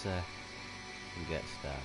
get started.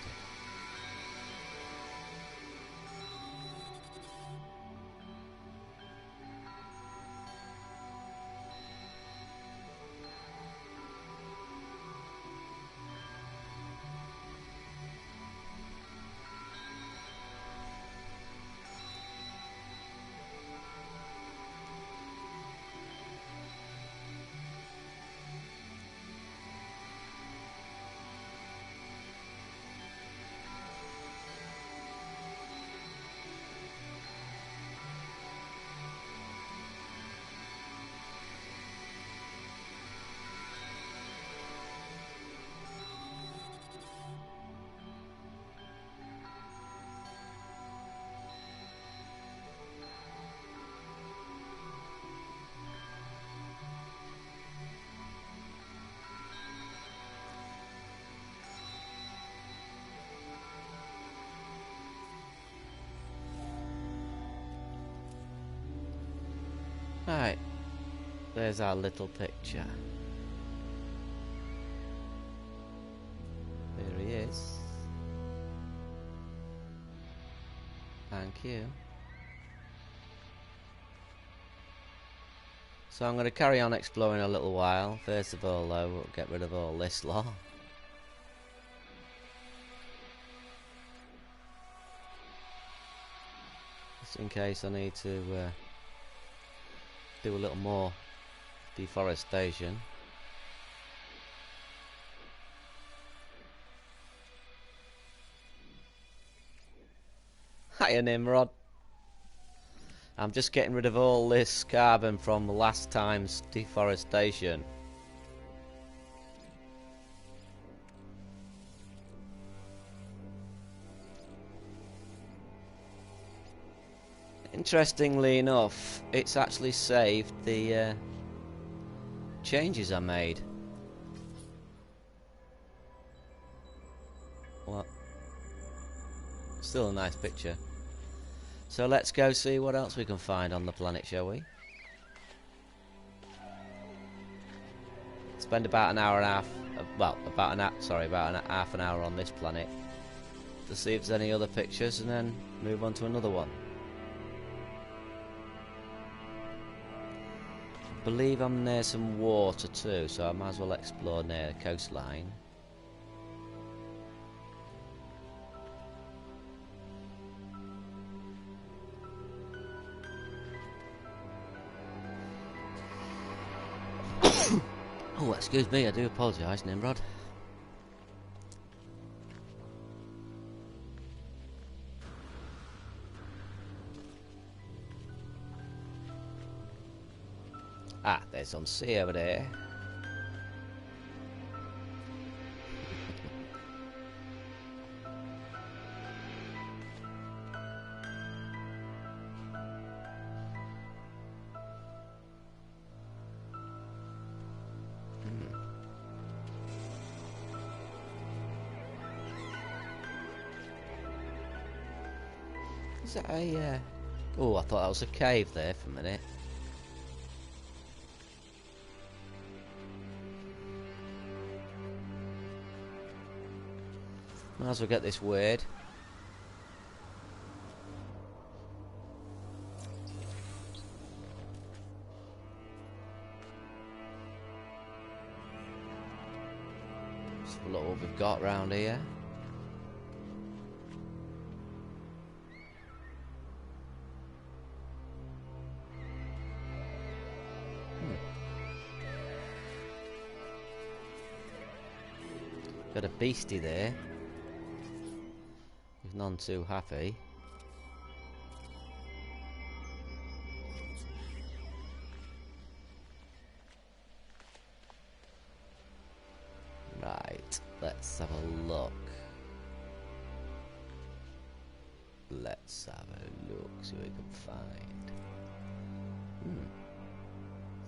Right, there's our little picture. There he is. Thank you. So I'm going to carry on exploring a little while. First of all though, we'll get rid of all this lot. Just in case I need to do a little more deforestation. Hiya Nimrod. I'm just getting rid of all this carbon from last time's deforestation. Interestingly enough, it's actually saved the changes I made. What? Still a nice picture. So let's go see what else we can find on the planet, shall we? Spend about an hour and a half, well, about half an hour on this planet to see if there's any other pictures, and then move on to another one. I believe I'm near some water too, so I might as well explore near the coastline. Oh, excuse me, I do apologise, Nimrod. Ah, there's some sea over there. Is that a... Oh, I thought that was a cave there for a minute. Might as well get this word. Let's have a look what we've got round here. Got a beastie there. He's none too happy. Right, let's have a look. Let's have a look, see what we can find.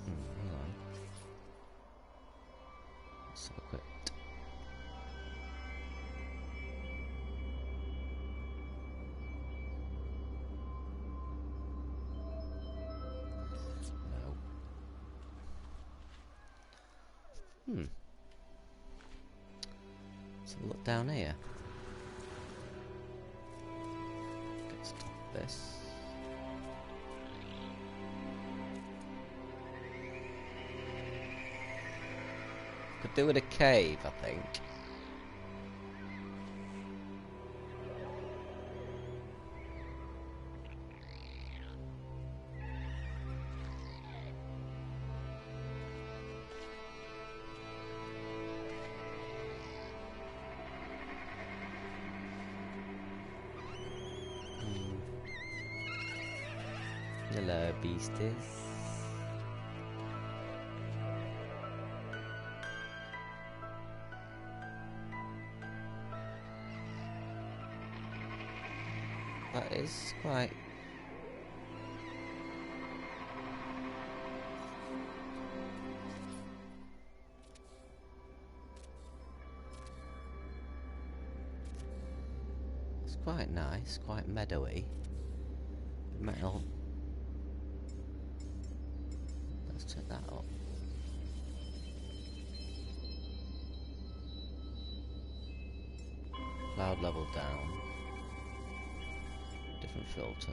Hang on. Let's have a quick... Look down here. Let's stop this. Could do with a cave, I think. Hello, beasties. That is quite... It's quite nice, quite meadowy. Metal. Let's turn that up. Cloud level down. Different filter.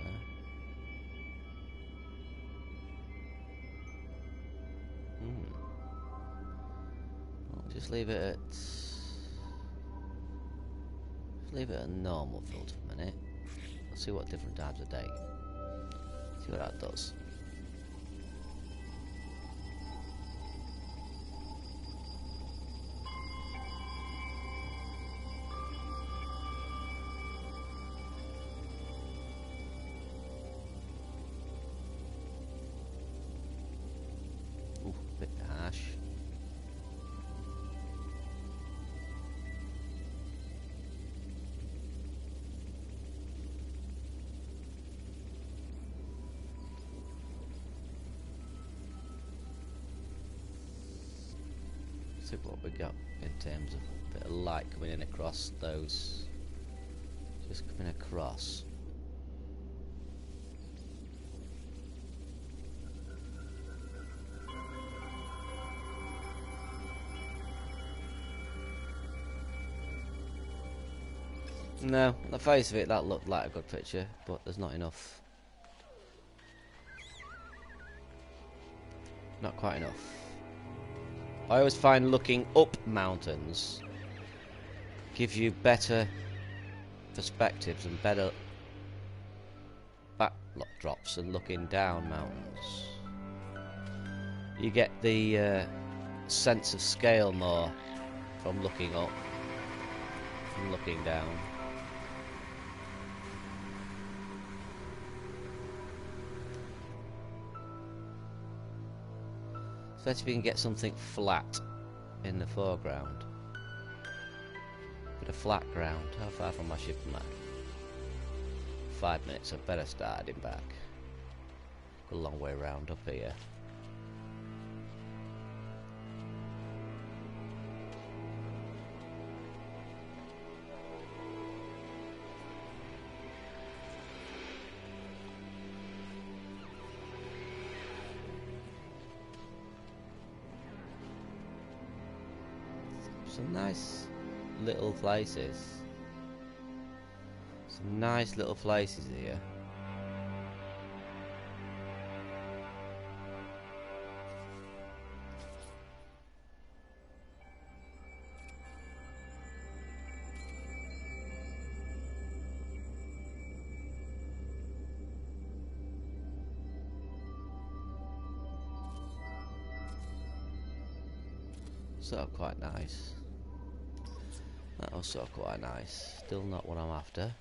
Well, just leave it at... Just leave it at normal filter for a minute. Let's see what different times of day. See what that does. Ooh, bit harsh. See what we got in terms of a bit of light coming in across those. Just coming across. No, on the face of it that looked like a good picture, but there's not enough. Not quite enough. I always find looking up mountains gives you better perspectives and better backdrops than looking down mountains. You get the sense of scale more from looking up than looking down. Especially if you can get something flat in the foreground. Bit of flat ground. How far from my ship am I? 5 minutes. I better start heading back. Got a long way round up here. Some nice little places. Some nice little places here. Sort of quite nice. That was sort of quite nice. Still not what I'm after.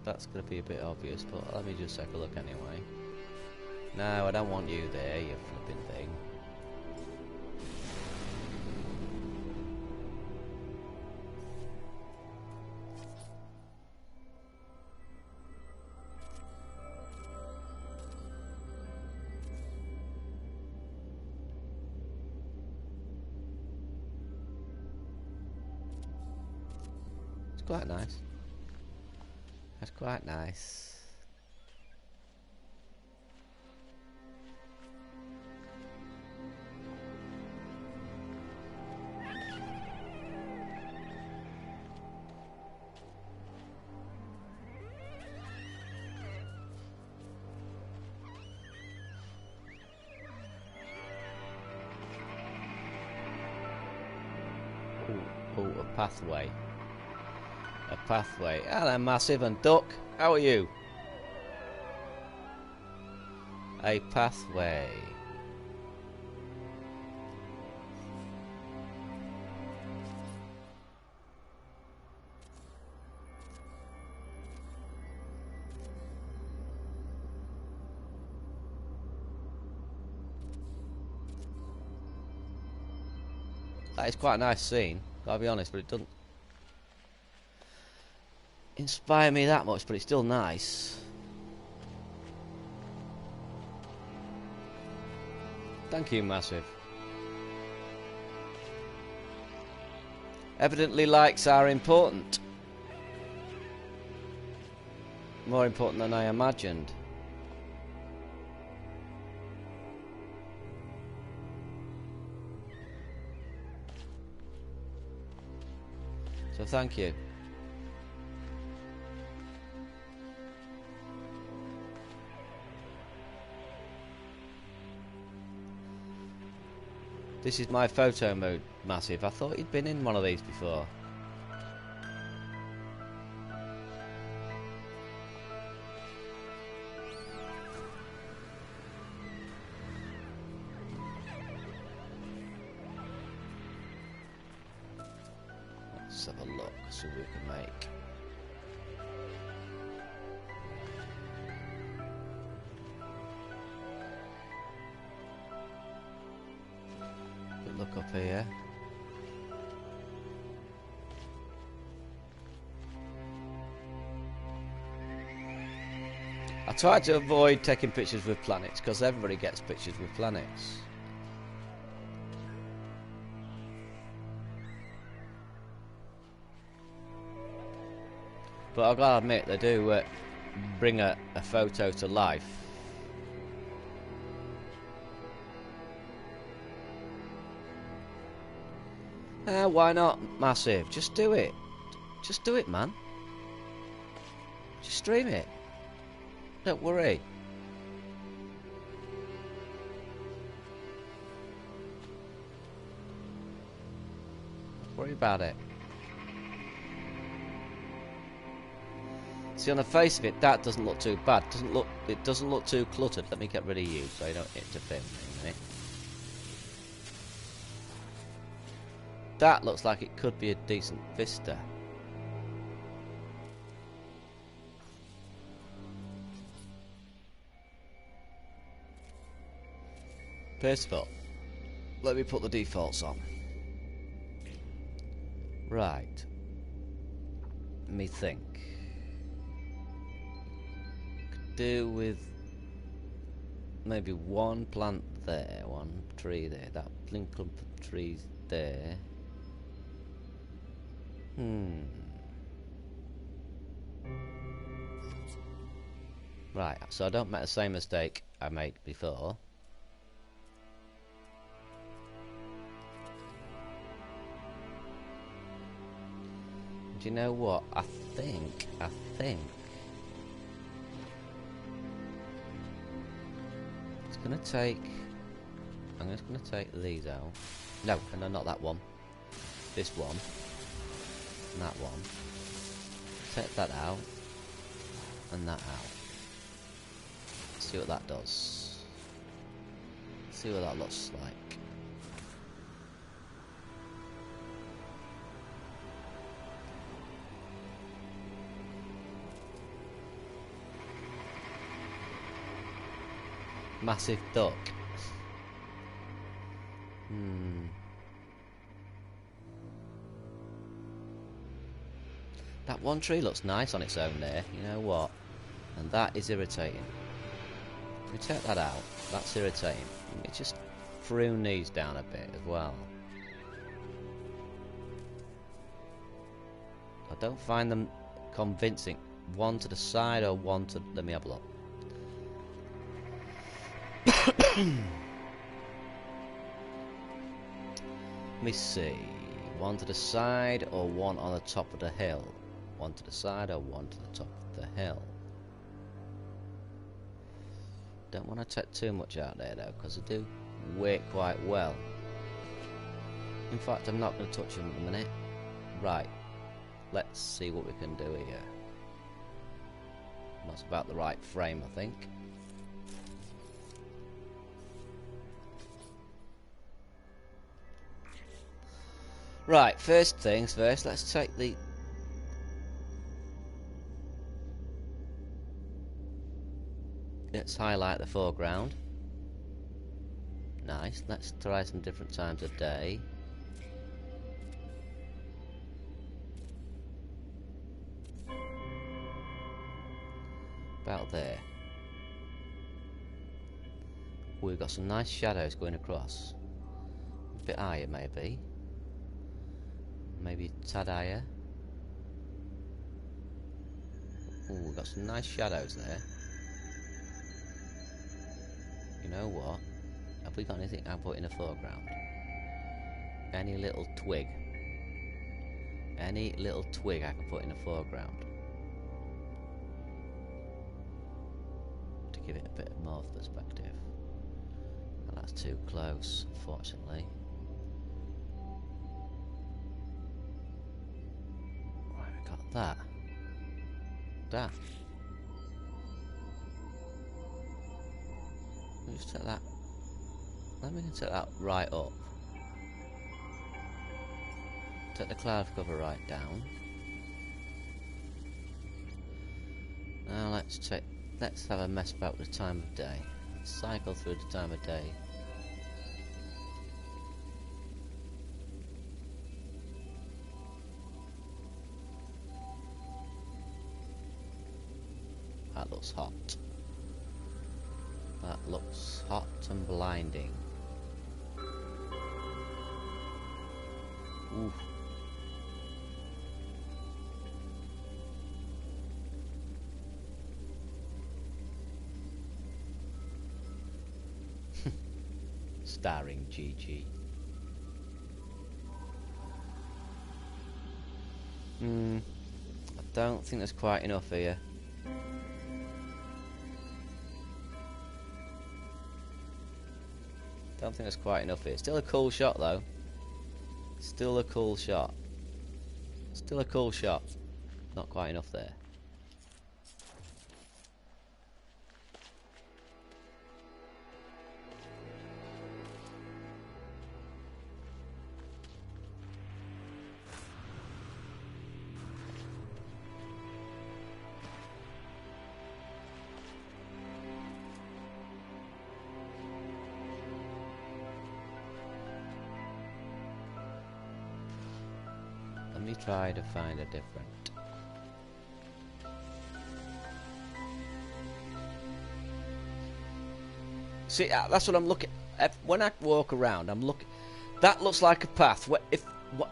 That's going to be a bit obvious, but let me just take a look anyway. No, I don't want you there, you flipping thing. quite nice. That's quite nice. Oh, a pathway. A pathway. Hello, Massive and Duck. How are you? A pathway. That is quite a nice scene, gotta be honest, but it doesn't inspire me that much, but it's still nice. Thank you, Massive. Evidently likes are important. More important than I imagined. So thank you. This is my photo mode, Massive. I thought you'd been in one of these before. Let's have a look, see what we can make. Good look up here. I try to avoid taking pictures with planets because everybody gets pictures with planets. But I've got to admit, they do bring a photo to life. Why not, Massive? Just do it. Just do it, man. Just stream it. Don't worry. Don't worry about it. See, on the face of it, that doesn't look too bad. It doesn't look too cluttered. Let me get rid of you so you don't interfere with me a minute. That looks like it could be a decent vista. First of all, let me put the defaults on. Right. Let me think. Could do with maybe one plant there, one tree there, that blink clump of trees there. Right, so I don't make the same mistake I made before. Do you know what? I think it's gonna take. I'm just gonna take these out. No, not that one. This one. And that one. Take that out. And that out. See what that does. See what that looks like. Massive duck. That one tree looks nice on its own there, you know what? And that is irritating. If we take that out, that's irritating. Let me just prune these down a bit as well. I don't find them convincing. One to the side or one to... Let me have a look. Let me see. One to the side or one on the top of the hill? One to the side or one to the top of the hill? Don't want to take too much out there though, because they do work quite well. In fact, I'm not going to touch them in a minute. Right, let's see what we can do here. That's about the right frame, I think. Right, first things first, let's take the... Let's highlight the foreground. Nice, let's try some different times of day. About there. We've got some nice shadows going across. A bit higher maybe. Maybe a tad higher. Ooh, we've got some nice shadows there. You know what? Have we got anything I put in the foreground? Any little twig? Any little twig I can put in the foreground? To give it a bit more of perspective. And that's too close, unfortunately. Right, we got that. That. Let me just take that. Let me take that right up. Take the cloud cover right down. Now let's have a mess about with the time of day. Cycle through the time of day. That looks hot. That looks hot and blinding. Oof. Starring GG. I don't think there's quite enough here. Don't think there's quite enough here. Still a cool shot though. Still a cool shot. Still a cool shot. Not quite enough there. Let me try to find a different. See, that's what I'm looking at. When I walk around, I'm looking. That looks like a path. If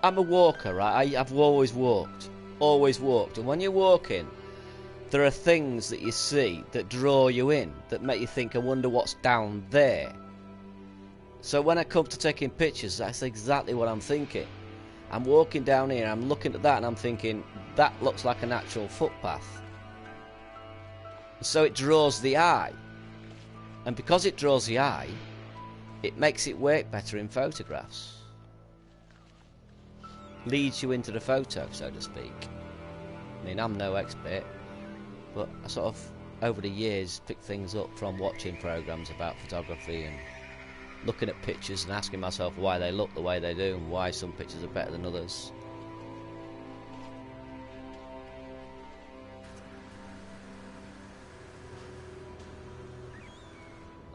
I'm a walker, right? I've always walked. And when you're walking, there are things that you see that draw you in, that make you think, I wonder what's down there. So when I come to taking pictures, that's exactly what I'm thinking. I'm walking down here, I'm looking at that and I'm thinking, that looks like an actual footpath. So it draws the eye. And because it draws the eye, it makes it work better in photographs. Leads you into the photo, so to speak. I mean, I'm no expert, but I sort of, over the years, picked things up from watching programs about photography and looking at pictures and asking myself why they look the way they do and why some pictures are better than others.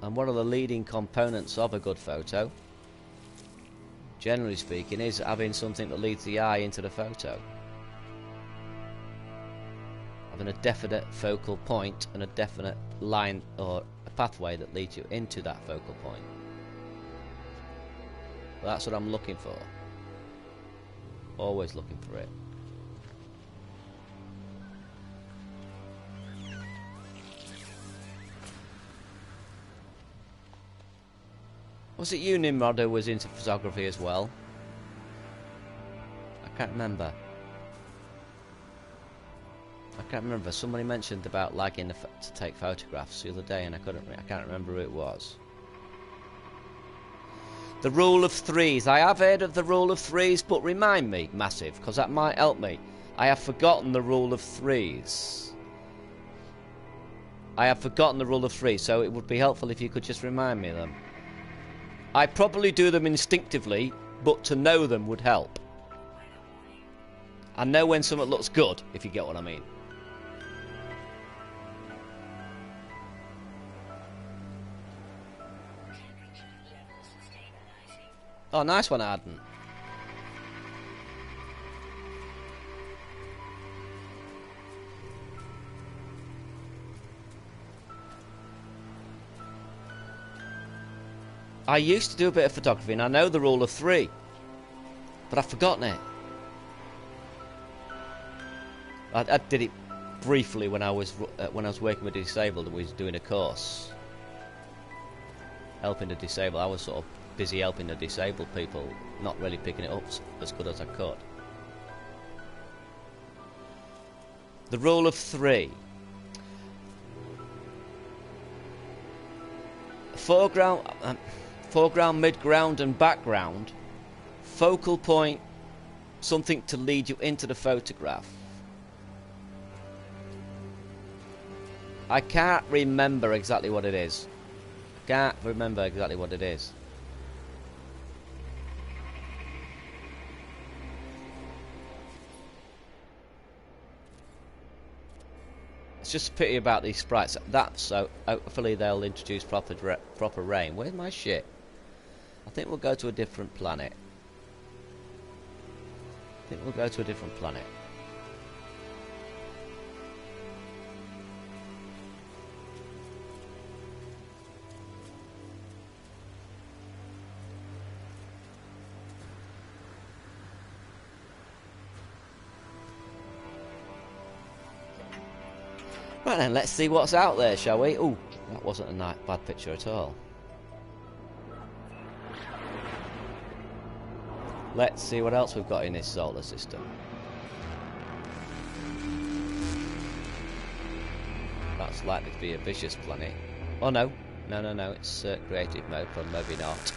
And one of the leading components of a good photo, generally speaking, is having something that leads the eye into the photo. Having a definite focal point and a definite line or a pathway that leads you into that focal point. That's what I'm looking for. Always looking for it. Was it you, Nimrod, who was into photography as well? I can't remember. I can't remember. Somebody mentioned about liking to take photographs the other day, and I can't remember who it was. The rule of threes. I have heard of the rule of threes, but remind me, Massive, because that might help me. I have forgotten the rule of threes. I have forgotten the rule of threes, so it would be helpful if you could just remind me of them. I probably do them instinctively, but to know them would help. I know when something looks good, if you get what I mean. Oh, nice one, Arden. I used to do a bit of photography, and I know the rule of three, but I've forgotten it. I did it briefly when I was working with the disabled and we was doing a course, helping the disabled. I was sort of busy helping the disabled people, not really picking it up as good as I could. The rule of three. Foreground, mid-ground and background. Focal point, something to lead you into the photograph. I can't remember exactly what it is. Can't remember exactly what it is. It's just a pity about these sprites. That's so hopefully they'll introduce proper rain. Where's my shit? I think we'll go to a different planet. Right then, let's see what's out there, shall we? Ooh, that wasn't a bad picture at all. Let's see what else we've got in this solar system. That's likely to be a vicious planet. Oh no, no, it's creative mode, but maybe not.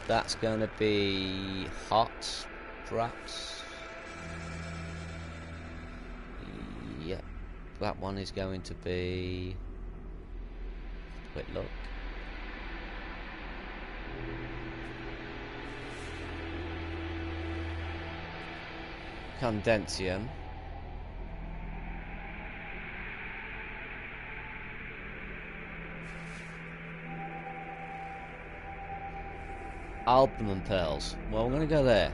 That's going to be hot, perhaps. Yep, that one is going to be... Quick look. Condensium. Albumin pearls. Well, I'm going to go there.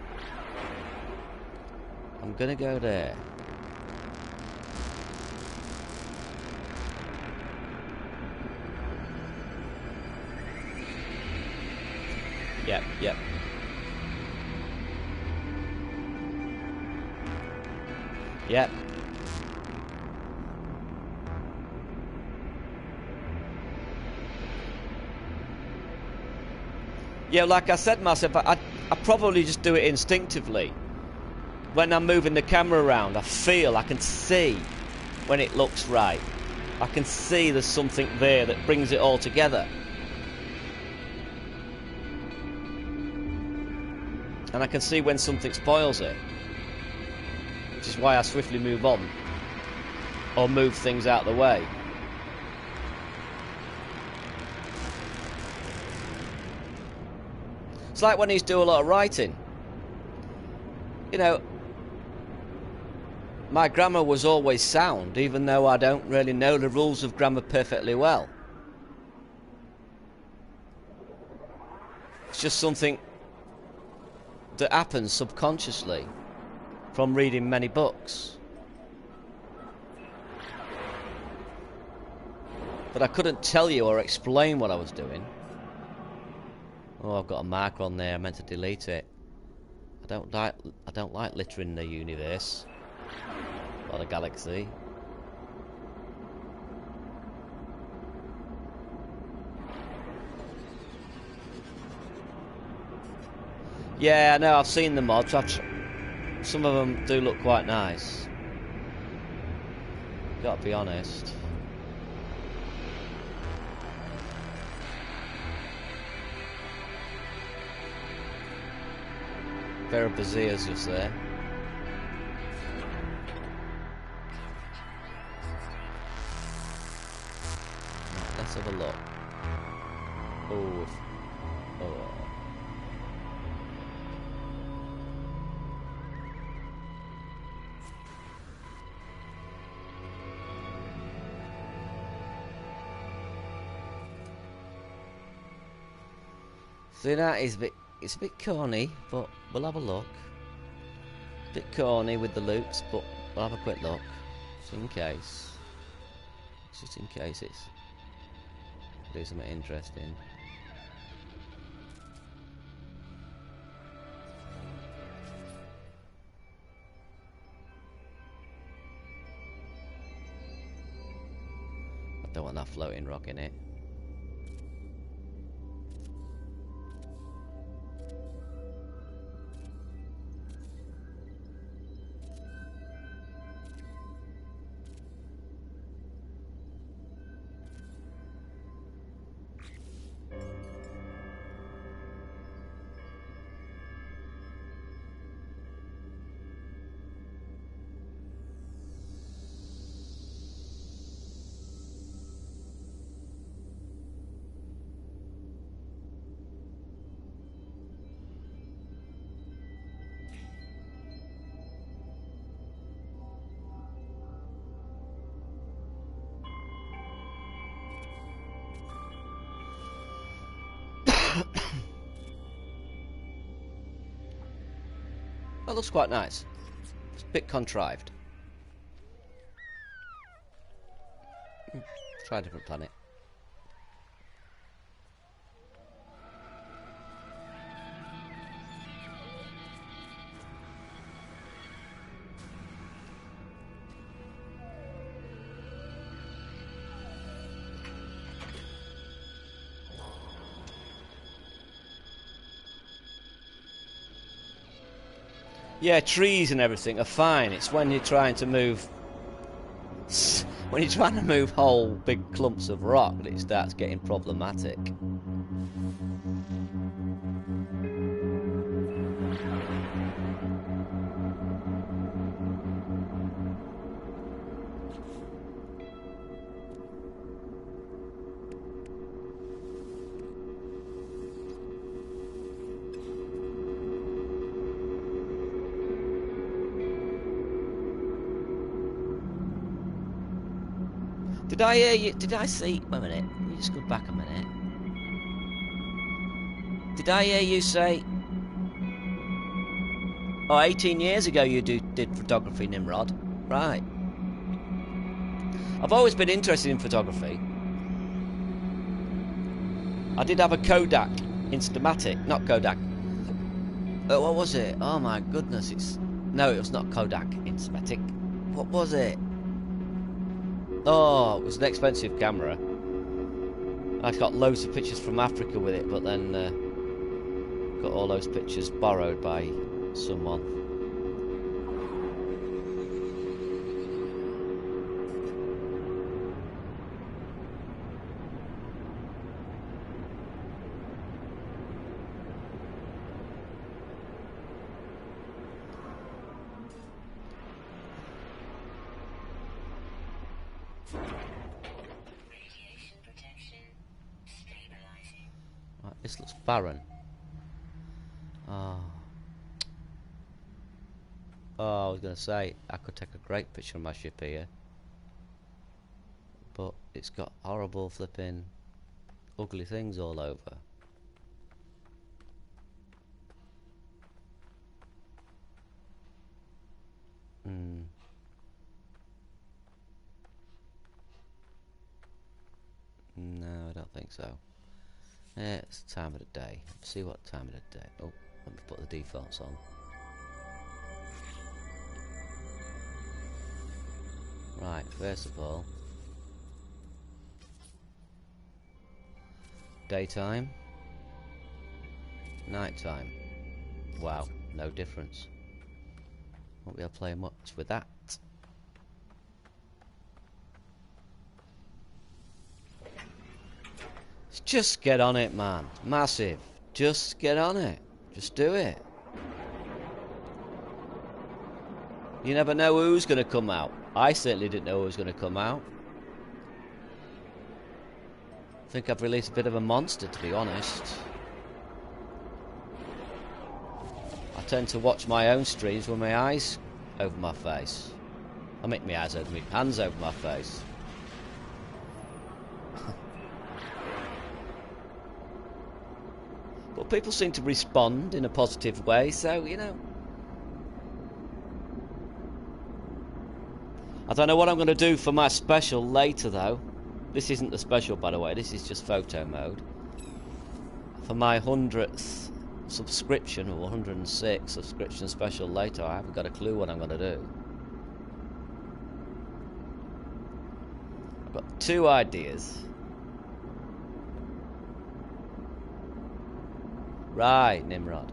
Yep. Yep. Yeah, like I said myself, I probably just do it instinctively. When I'm moving the camera around, I can see when it looks right. I can see there's something there that brings it all together. And I can see when something spoils it. Which is why I swiftly move on. Or move things out of the way. It's like when he's doing a lot of writing. You know, my grammar was always sound, even though I don't really know the rules of grammar perfectly well. It's just something that happens subconsciously from reading many books. But I couldn't tell you or explain what I was doing. Oh, I've got a marker on there. I meant to delete it. I don't like littering the universe or the galaxy. Yeah, I know, I've seen the mods. Some of them do look quite nice. Gotta be honest. Pair of Baziers just there. Right, let's have a look. Oh. Oh. See, that is it's a bit corny, but we'll have a look. A bit corny with the loops, but we'll have a quick look. Just in case. Just in case it's do something interesting. I don't want that floating rock in it. That looks quite nice. It's a bit contrived. Try a different planet. Yeah, trees and everything are fine. It's when you're trying to move whole big clumps of rock that it starts getting problematic. Did I hear you? Did I see? Wait a minute. Let me just go back a minute. Did I hear you say? Oh, 18 years ago you did photography, Nimrod. Right. I've always been interested in photography. I did have a Kodak Instamatic, not Kodak. What was it? Oh my goodness! No, it was not Kodak Instamatic. What was it? Oh, it was an expensive camera. I got loads of pictures from Africa with it, but then got all those pictures borrowed by someone. Right, this looks barren. Oh. Oh, I was going to say, I could take a great picture of my ship here. But it's got horrible flipping ugly things all over. No, I don't think so. Yeah, it's the time of the day. Let's see what time of the day. Oh, let me put the defaults on. Right, first of all, daytime, nighttime. Wow, no difference. Won't be able to play much with that. Just get on it, man. Massive. Just get on it. Just do it. You never know who's going to come out. I certainly didn't know who was going to come out. I think I've released a bit of a monster, to be honest. I tend to watch my own streams with my eyes over my face. I make my eyes over my hands over my face. But people seem to respond in a positive way, so, you know. I don't know what I'm going to do for my special later, though. This isn't the special, by the way. This is just photo mode. For my 100th subscription, or 106 subscription special later, I haven't got a clue what I'm going to do. I've got two ideas. Right, Nimrod.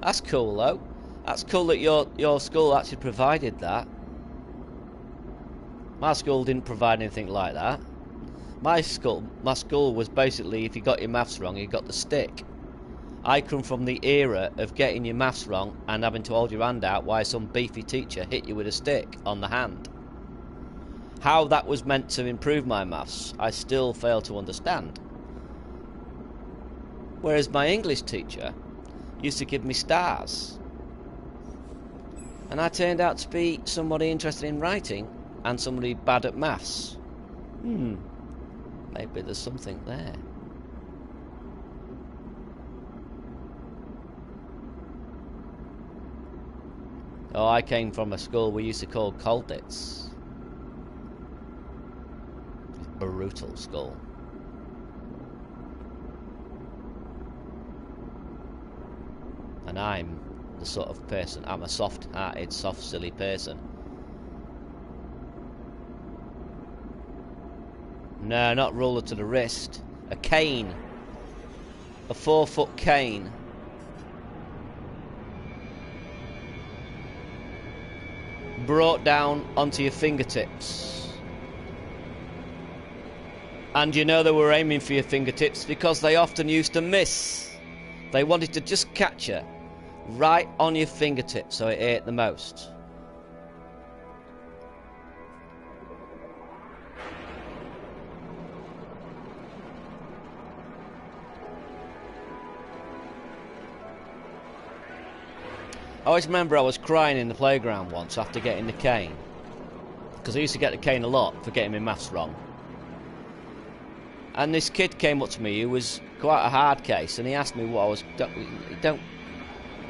That's cool, though. That's cool that your school actually provided that. My school didn't provide anything like that. My school was basically, if you got your maths wrong, you got the stick. I come from the era of getting your maths wrong and having to hold your hand out while some beefy teacher hit you with a stick on the hand. How that was meant to improve my maths, I still fail to understand. Whereas my English teacher used to give me stars. And I turned out to be somebody interested in writing and somebody bad at maths. Maybe there's something there. Oh, I came from a school we used to call Colditz. Brutal school. And I'm the sort of person, I'm a soft-hearted, soft, silly person. No, not ruler to the wrist. A cane. A 4-foot cane. Brought down onto your fingertips. And you know they were aiming for your fingertips because they often used to miss. They wanted to just catch you right on your fingertips so it hurt the most. I always remember I was crying in the playground once after getting the cane. Because I used to get the cane a lot for getting my maths wrong. And this kid came up to me who was quite a hard case, and he asked me what I was...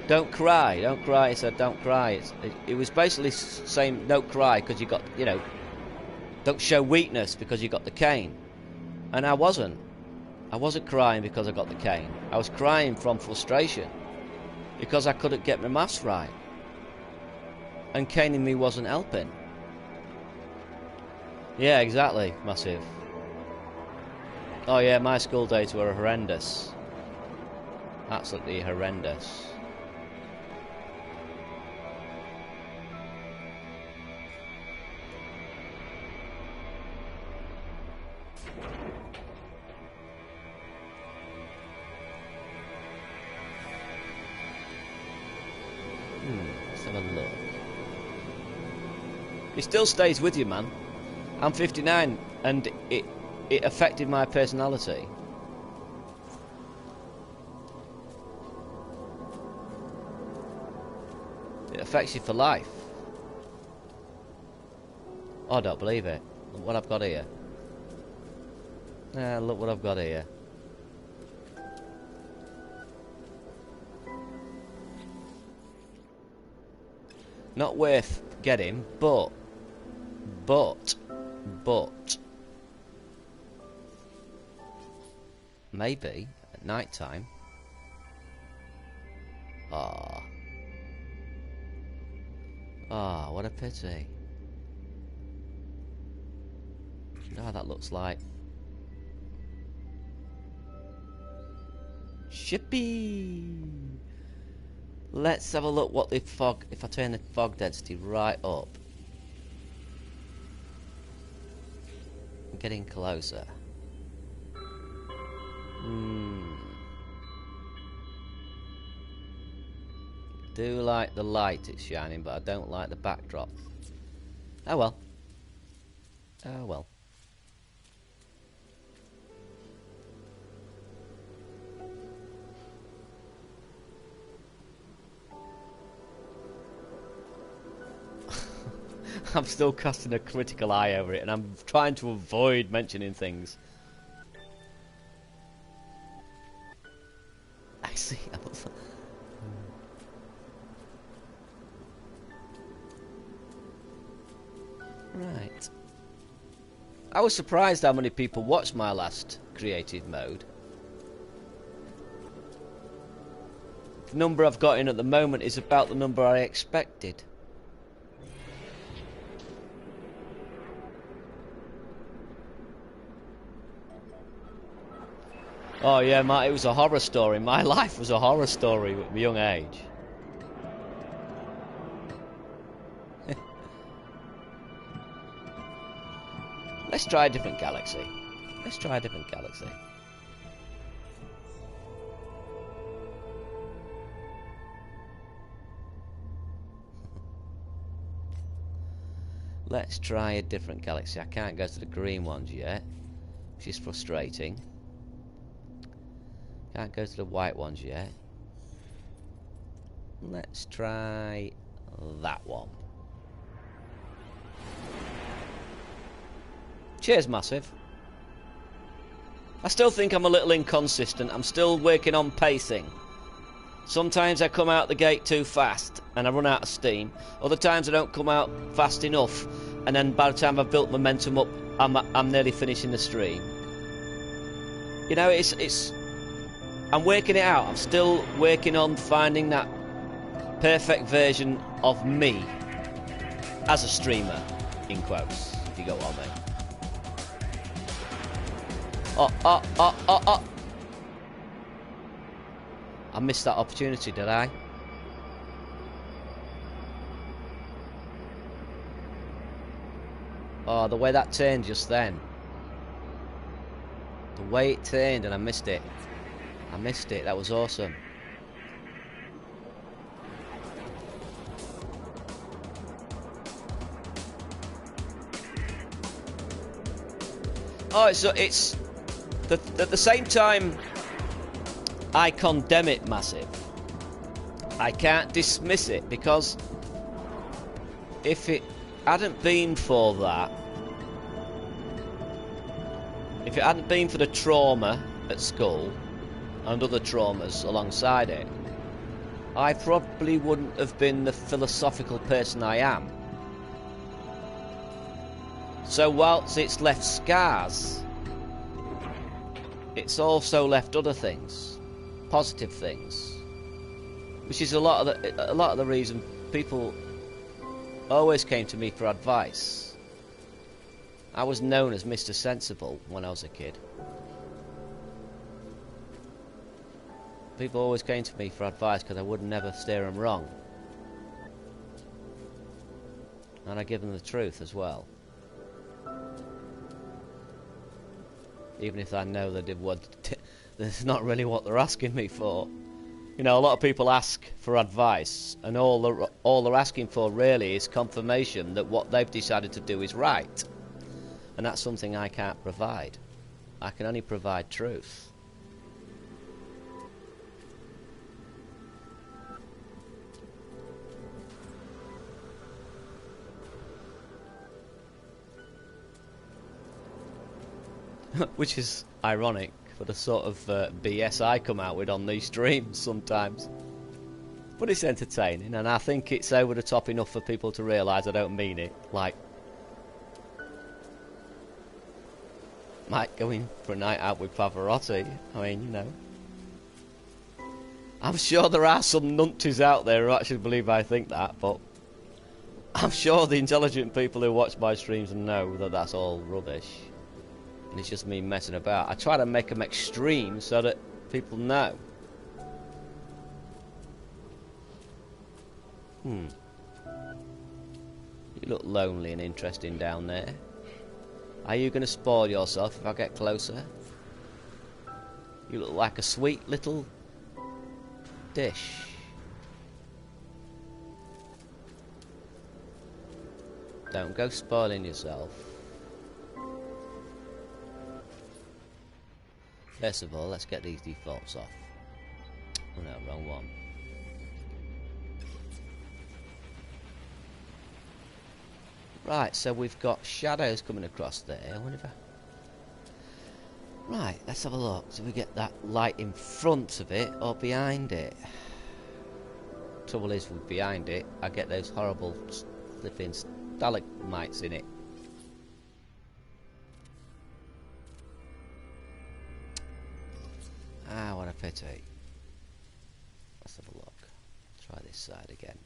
Don't cry, don't cry. He said, don't cry. It was basically saying, don't cry because you got, you know, don't show weakness because you got the cane. And I wasn't. I wasn't crying because I got the cane. I was crying from frustration. Because I couldn't get my maths right. And caning me wasn't helping. Yeah, exactly, Massive. Oh yeah, my school days were horrendous. Absolutely horrendous. Let's have a look. It still stays with you, man. I'm 59 and it affected my personality. It affects you for life. Oh, I don't believe it. Look what I've got here. Look what I've got here. Not worth getting, but maybe at night time. Ah, what a pity. You know how that looks like. Shippy. Let's have a look what the fog, if I turn the fog density right up. I'm getting closer. Do like the light it's shining, but I don't like the backdrop. Oh well. Oh well. I'm still casting a critical eye over it, and I'm trying to avoid mentioning things. I see. Right. I was surprised how many people watched my last creative mode. The number I've got in at the moment is about the number I expected. Oh yeah, it was a horror story. My life was a horror story at a young age. Let's try a different galaxy. Let's try a different galaxy. Let's try a different galaxy. I can't go to the green ones yet, which is frustrating. Can't go to the white ones yet. Let's try that one. Cheers, Massive. I still think I'm a little inconsistent. I'm still working on pacing. Sometimes I come out the gate too fast and I run out of steam. Other times I don't come out fast enough, and then by the time I've built momentum up, I'm nearly finishing the stream. You know, I'm working it out. I'm still working on finding that perfect version of me as a streamer, in quotes, if you get what I mean. Oh. I missed that opportunity, did I? Oh, the way that turned just then. The way it turned, and I missed it. I missed it. That was awesome. Oh, it's at the same time I condemn it, Massive, I can't dismiss it, because if it hadn't been for that, if it hadn't been for the trauma at school and other traumas alongside it, I probably wouldn't have been the philosophical person I am. So whilst it's left scars, it's also left other things, positive things, which is a lot of the reason people always came to me for advice. I was known as Mr. Sensible when I was a kid. People always came to me for advice because I would never steer them wrong, and I give them the truth as well. Even if I know that that's not really what they're asking me for. You know, a lot of people ask for advice, and all they're asking for really is confirmation that what they've decided to do is right. And that's something I can't provide. I can only provide truth. Which is ironic for the sort of BS I come out with on these streams sometimes. But it's entertaining, and I think it's over the top enough for people to realise I don't mean it. Like going for a night out with Pavarotti. I mean, you know. I'm sure there are some nunties out there who actually believe I think that, but I'm sure the intelligent people who watch my streams know that that's all rubbish. And it's just me messing about. I try to make them extreme so that people know. You look lonely and interesting down there. Are you going to spoil yourself if I get closer? You look like a sweet little dish. Don't go spoiling yourself. First of all, let's get these defaults off. Oh no, wrong one. Right, so we've got shadows coming across there. I wonder if Right, let's have a look. Do we get that light in front of it or behind it? Trouble is with behind it, I get those horrible flipping stalagmites in it. Ah, what a pity. Let's have a look. Try this side again.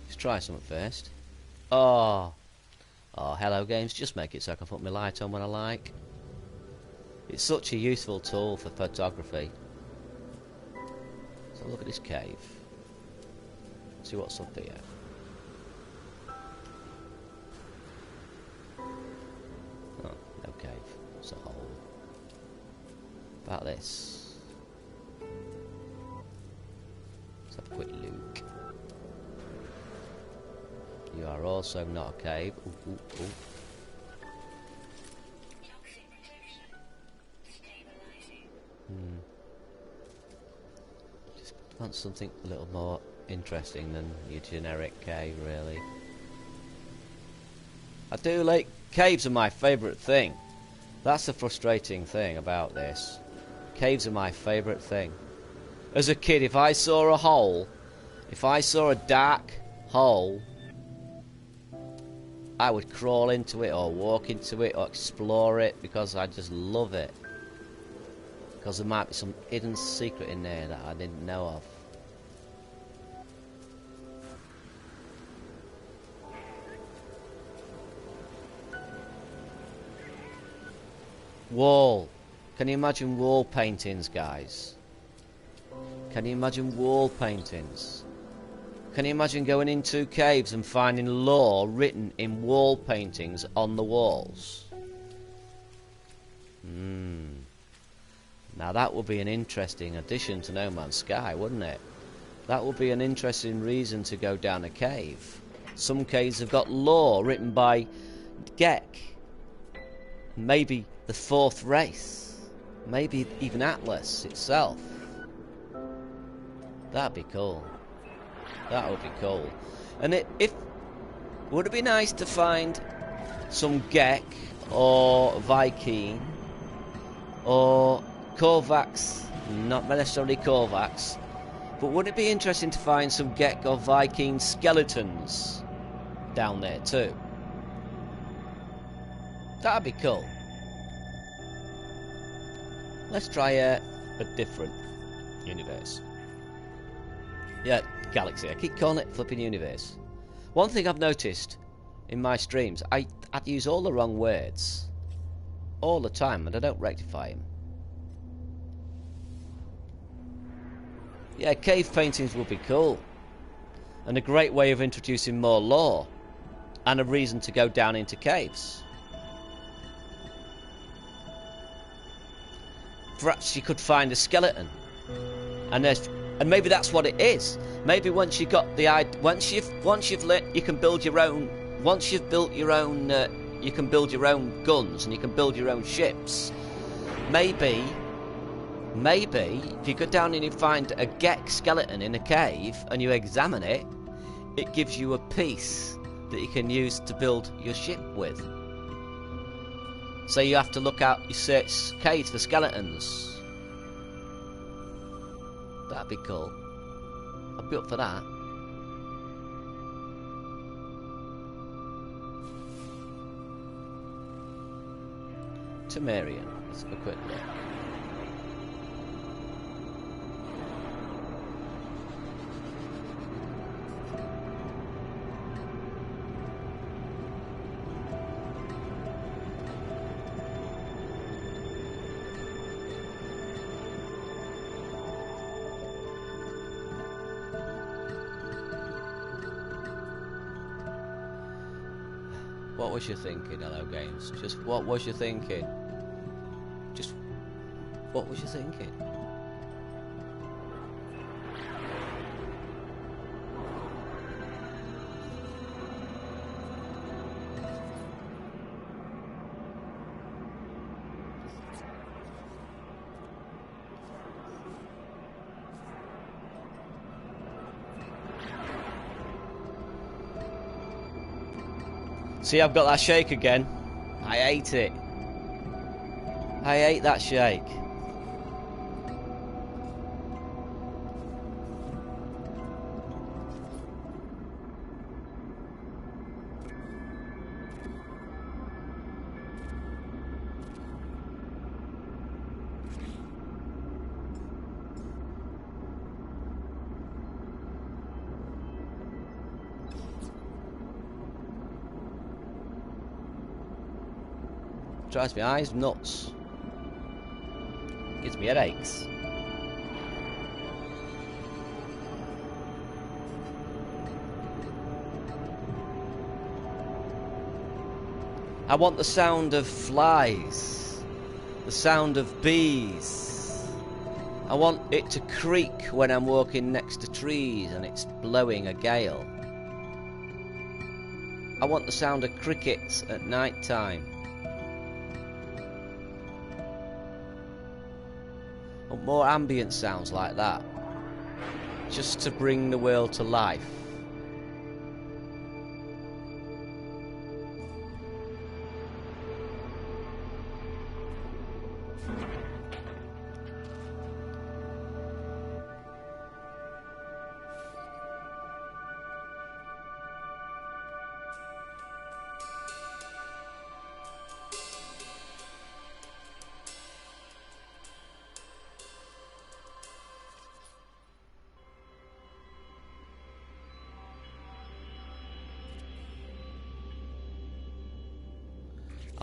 Let's try something first. Oh, hello games, just make it so I can put my light on when I like. It's such a useful tool for photography. So look at this cave. See what's up here. Oh, no cave. It's a hole. About this. Let's have a quick look. You are also not a cave. Ooh, ooh, ooh. Just want something a little more interesting than your generic cave, really. I do like caves are my favourite thing. That's the frustrating thing about this. Caves are my favourite thing. As a kid, if I saw a hole, if I saw a dark hole, I would crawl into it or walk into it or explore it because I just love it. Because there might be some hidden secret in there that I didn't know of. Wall. Can you imagine wall paintings, guys? Can you imagine wall paintings? Can you imagine going into caves and finding lore written in wall paintings on the walls? Now that would be an interesting addition to No Man's Sky, wouldn't it? That would be an interesting reason to go down a cave. Some caves have got lore written by Gek. Maybe the Fourth Race. Maybe even Atlas itself. That'd be cool. That would be cool. And would it be nice to find some Gek or Viking or Kovacs, not necessarily Kovacs, but would it be interesting to find some Gek or Viking skeletons down there too? That'd be cool. Let's try a different universe. Yeah, galaxy. I keep calling it flipping universe. One thing I've noticed in my streams, I'd use all the wrong words all the time and I don't rectify them. Yeah, cave paintings would be cool. And a great way of introducing more lore. And a reason to go down into caves. Perhaps you could find a skeleton. And maybe that's what it is. Maybe once you got the idea, once you've lit, you can build your own. Once you've built your own, you can build your own guns and you can build your own ships. Maybe if you go down and you find a Gek skeleton in a cave and you examine it, it gives you a piece that you can use to build your ship with. So you have to look out, you search caves for skeletons. That'd be cool. I'd be up for that. Temerian. Let's have a quick look. What was you thinking, Hello Games? Just what was you thinking? Just what was you thinking? See, I've got that shake again. I ate it. I ate that shake. Drives my eyes nuts. Gives me headaches. I want the sound of flies, the sound of bees. I want it to creak when I'm walking next to trees and it's blowing a gale. I want the sound of crickets at night time. More ambient sounds like that, just to bring the world to life.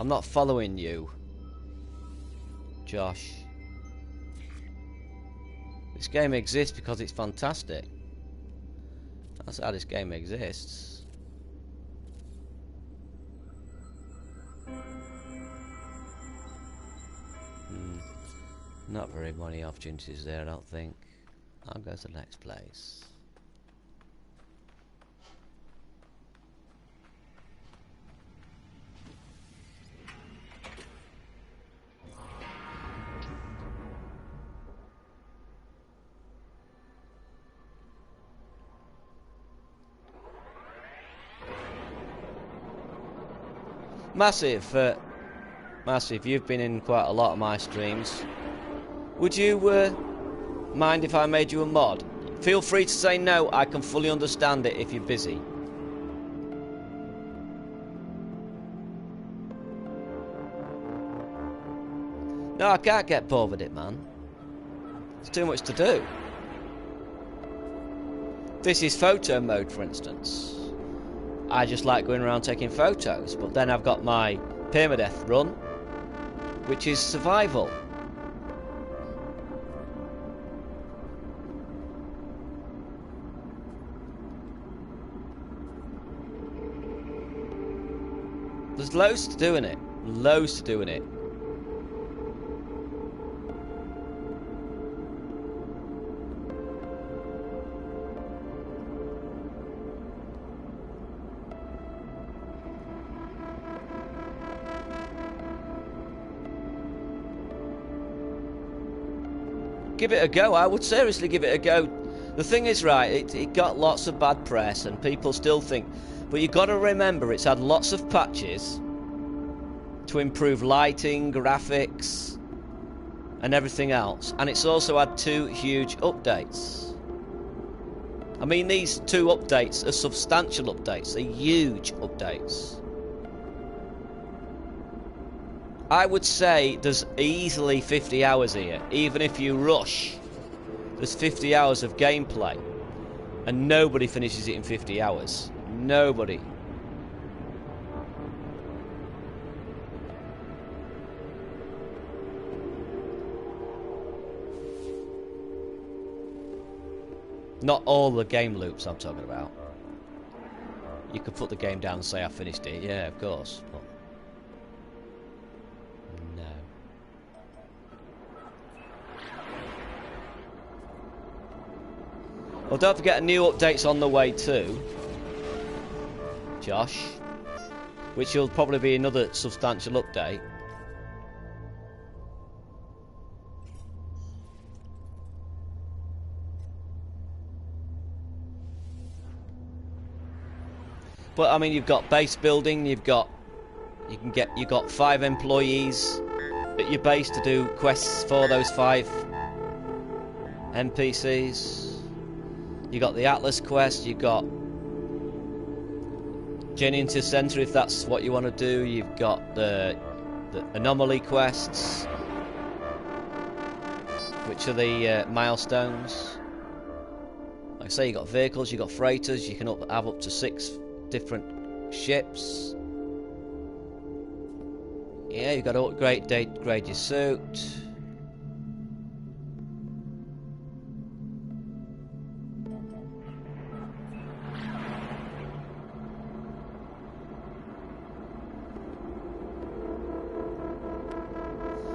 I'm not following you, Josh. This game exists because it's fantastic. That's how this game exists. Not very many opportunities there, I don't think. I'll go to the next place. Massive, you've been in quite a lot of my streams. Would you mind if I made you a mod? Feel free to say no, I can fully understand it if you're busy. No, I can't get bored with it, man. It's too much to do. This is photo mode, for instance. I just like going around taking photos, but then I've got my permadeath run, which is survival. There's loads to do in it. Loads to do in it. Give it a go. I would seriously give it a go. The thing is, right, it got lots of bad press and people still think, but you've got to remember it's had lots of patches to improve lighting, graphics and everything else, and it's also had 2 huge updates. I mean, these 2 updates are substantial updates, they're huge updates. I would say there's easily 50 hours here, even if you rush. There's 50 hours of gameplay, and nobody finishes it in 50 hours. Nobody. Not all the game loops I'm talking about. You could put the game down and say I finished it. Yeah, of course. But no. Well, don't forget new updates on the way too, Josh. Which will probably be another substantial update. But I mean, you've got base building. You've got 5 employees at your base to do quests for those 5 NPCs. You got the Atlas quest. You got Journey into Center if that's what you want to do. You've got the anomaly quests, which are the milestones. Like I say, you got vehicles. You got freighters. You can have up to 6 different ships. Yeah, you've got to upgrade your suit.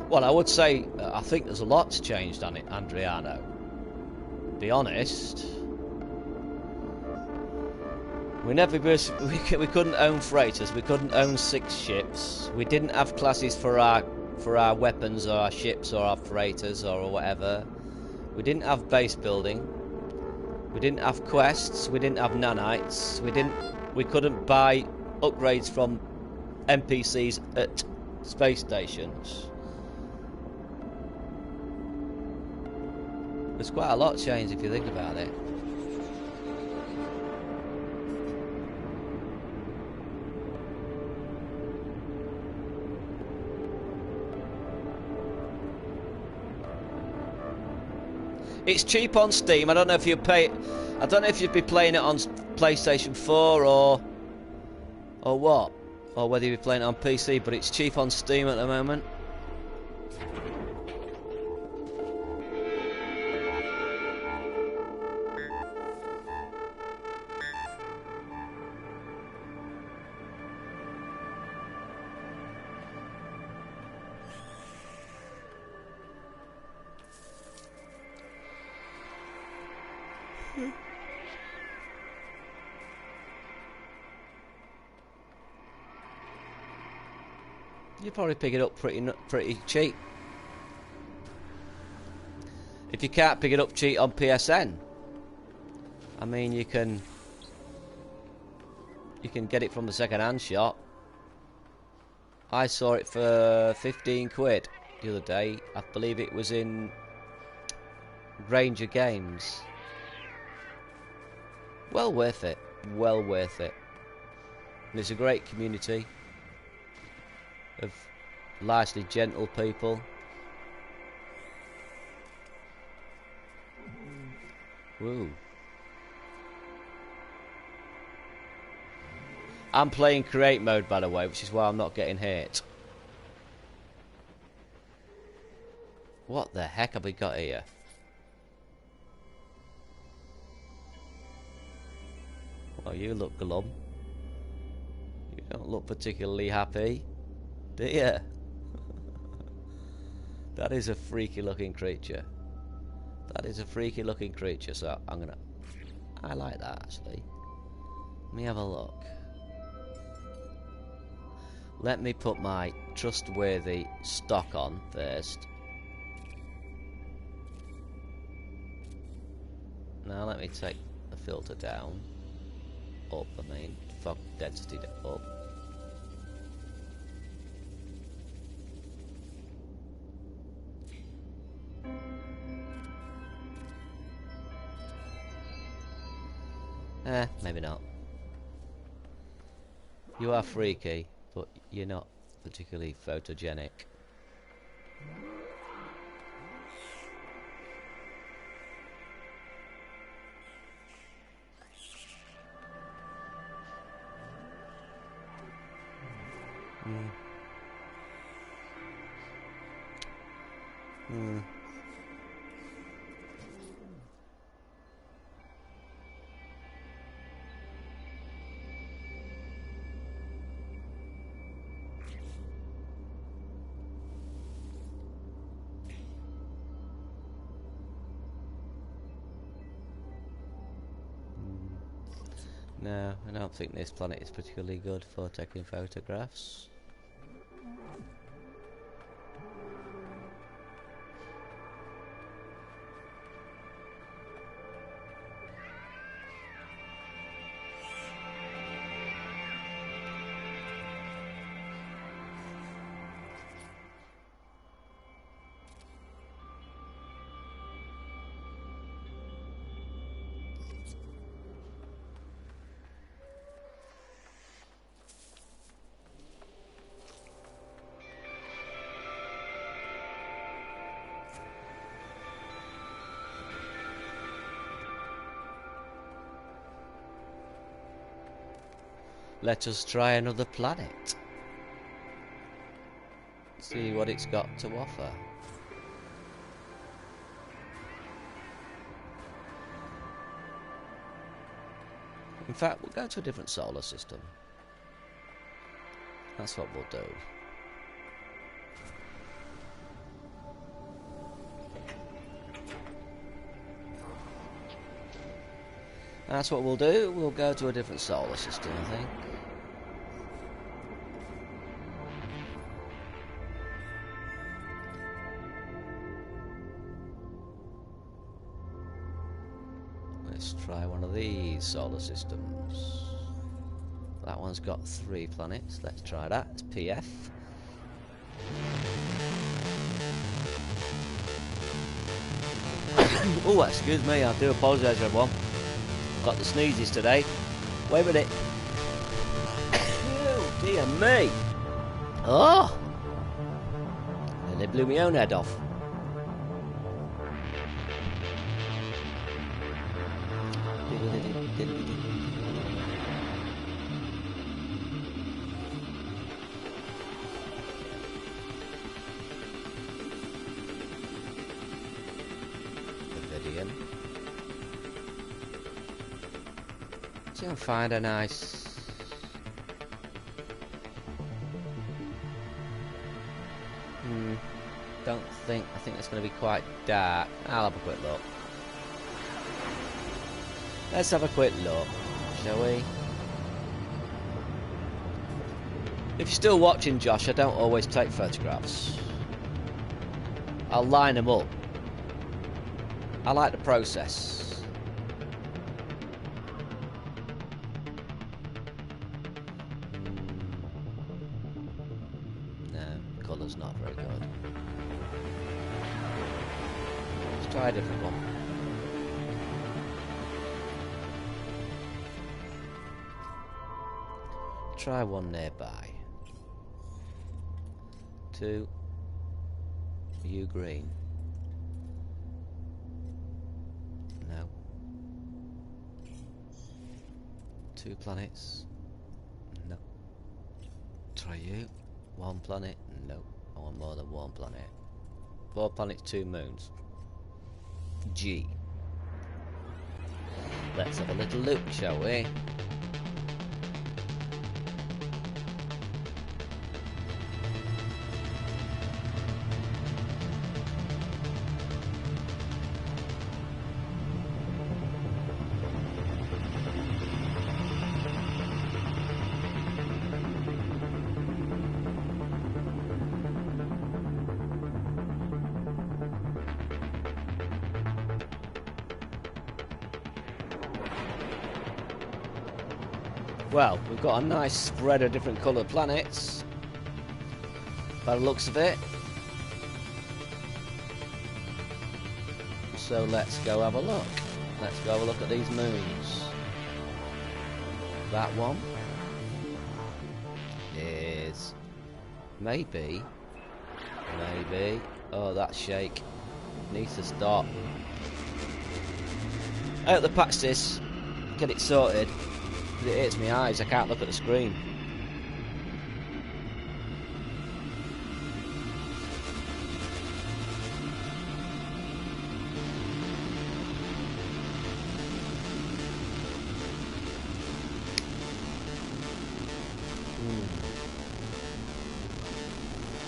Well, I would say I think there's a lot's changed on it, Andriano. To be honest. We couldn't own freighters. We couldn't own 6 ships. We didn't have classes for our weapons or our ships or our freighters or whatever. We didn't have base building. We didn't have quests. We didn't have nanites. We couldn't buy upgrades from NPCs at space stations. There's quite a lot changed if you think about it. It's cheap on Steam. I don't know if you'd be playing it on PlayStation 4 or what, or whether you'd be playing it on PC. But it's cheap on Steam at the moment. You probably pick it up pretty cheap. If you can't pick it up cheap on PSN, I mean you can get it from the second-hand shop. I saw it for 15 quid the other day. I believe it was in Granger Games. Well worth it. Well worth it. And it's a great community of largely gentle people. Woo. I'm playing create mode, by the way, which is why I'm not getting hit. What the heck have we got here? Well, you look glum. You don't look particularly happy, do you? That is a freaky looking creature. That is a freaky looking creature, so I like that actually. Let me have a look. Let me put my trustworthy stock on first. Now let me take the filter down. Up, I mean, fog density up. Maybe not. You are freaky, but you're not particularly photogenic. No, I don't think this planet is particularly good for taking photographs. Let us try another planet. See what it's got to offer. In fact, we'll go to a different solar system. That's what we'll do. That's what we'll do. We'll go to a different solar system, I think. Let's try one of these solar systems. That one's got 3 planets. Let's try that. It's PF. Oh, excuse me. I do apologise, everyone. Got the sneezes today. Wait a minute. Oh, dear me. Oh! Nearly blew my own head off. See if I can find a nice... don't think... I think it's going to be quite dark. I'll have a quick look. Let's have a quick look, shall we? If you're still watching, Josh, I don't always take photographs. I'll line them up. I like the process. No, colour's not very good. Let's try a different one. Try one nearby. 2 U green. No. 2 planets. No. Try you. 1 planet. No. I want more than 1 planet. 4 planets, 2 moons. G. Let's have a little look, shall we? Well, we've got a nice spread of different coloured planets, by the looks of it. So let's go have a look. Let's go have a look at these moons. That one is maybe, oh, that shake needs to stop. I hope they patch this, get it sorted. It hits my eyes, I can't look at the screen.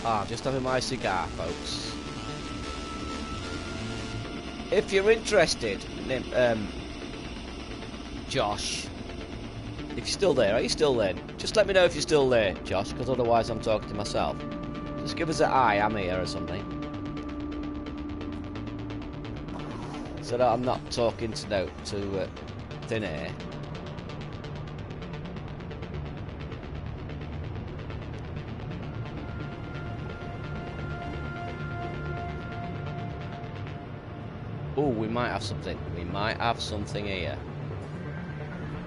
Ah, just having my cigar, folks. If you're interested, Josh, you're still there. Are you still there? Just let me know if you're still there, Josh, because otherwise I'm talking to myself. Just give us an eye, I'm here or something. So that I'm not talking to thin air. Oh, we might have something. We might have something here.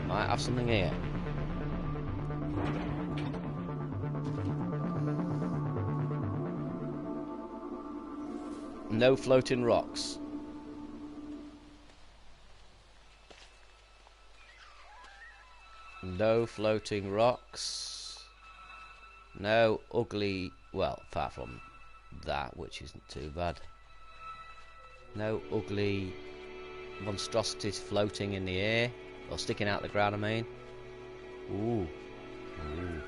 Might have something here. No floating rocks. No floating rocks. No ugly... Well, apart from that, which isn't too bad. No ugly monstrosities floating in the air. Or sticking out the ground, I mean. Ooh. Ooh.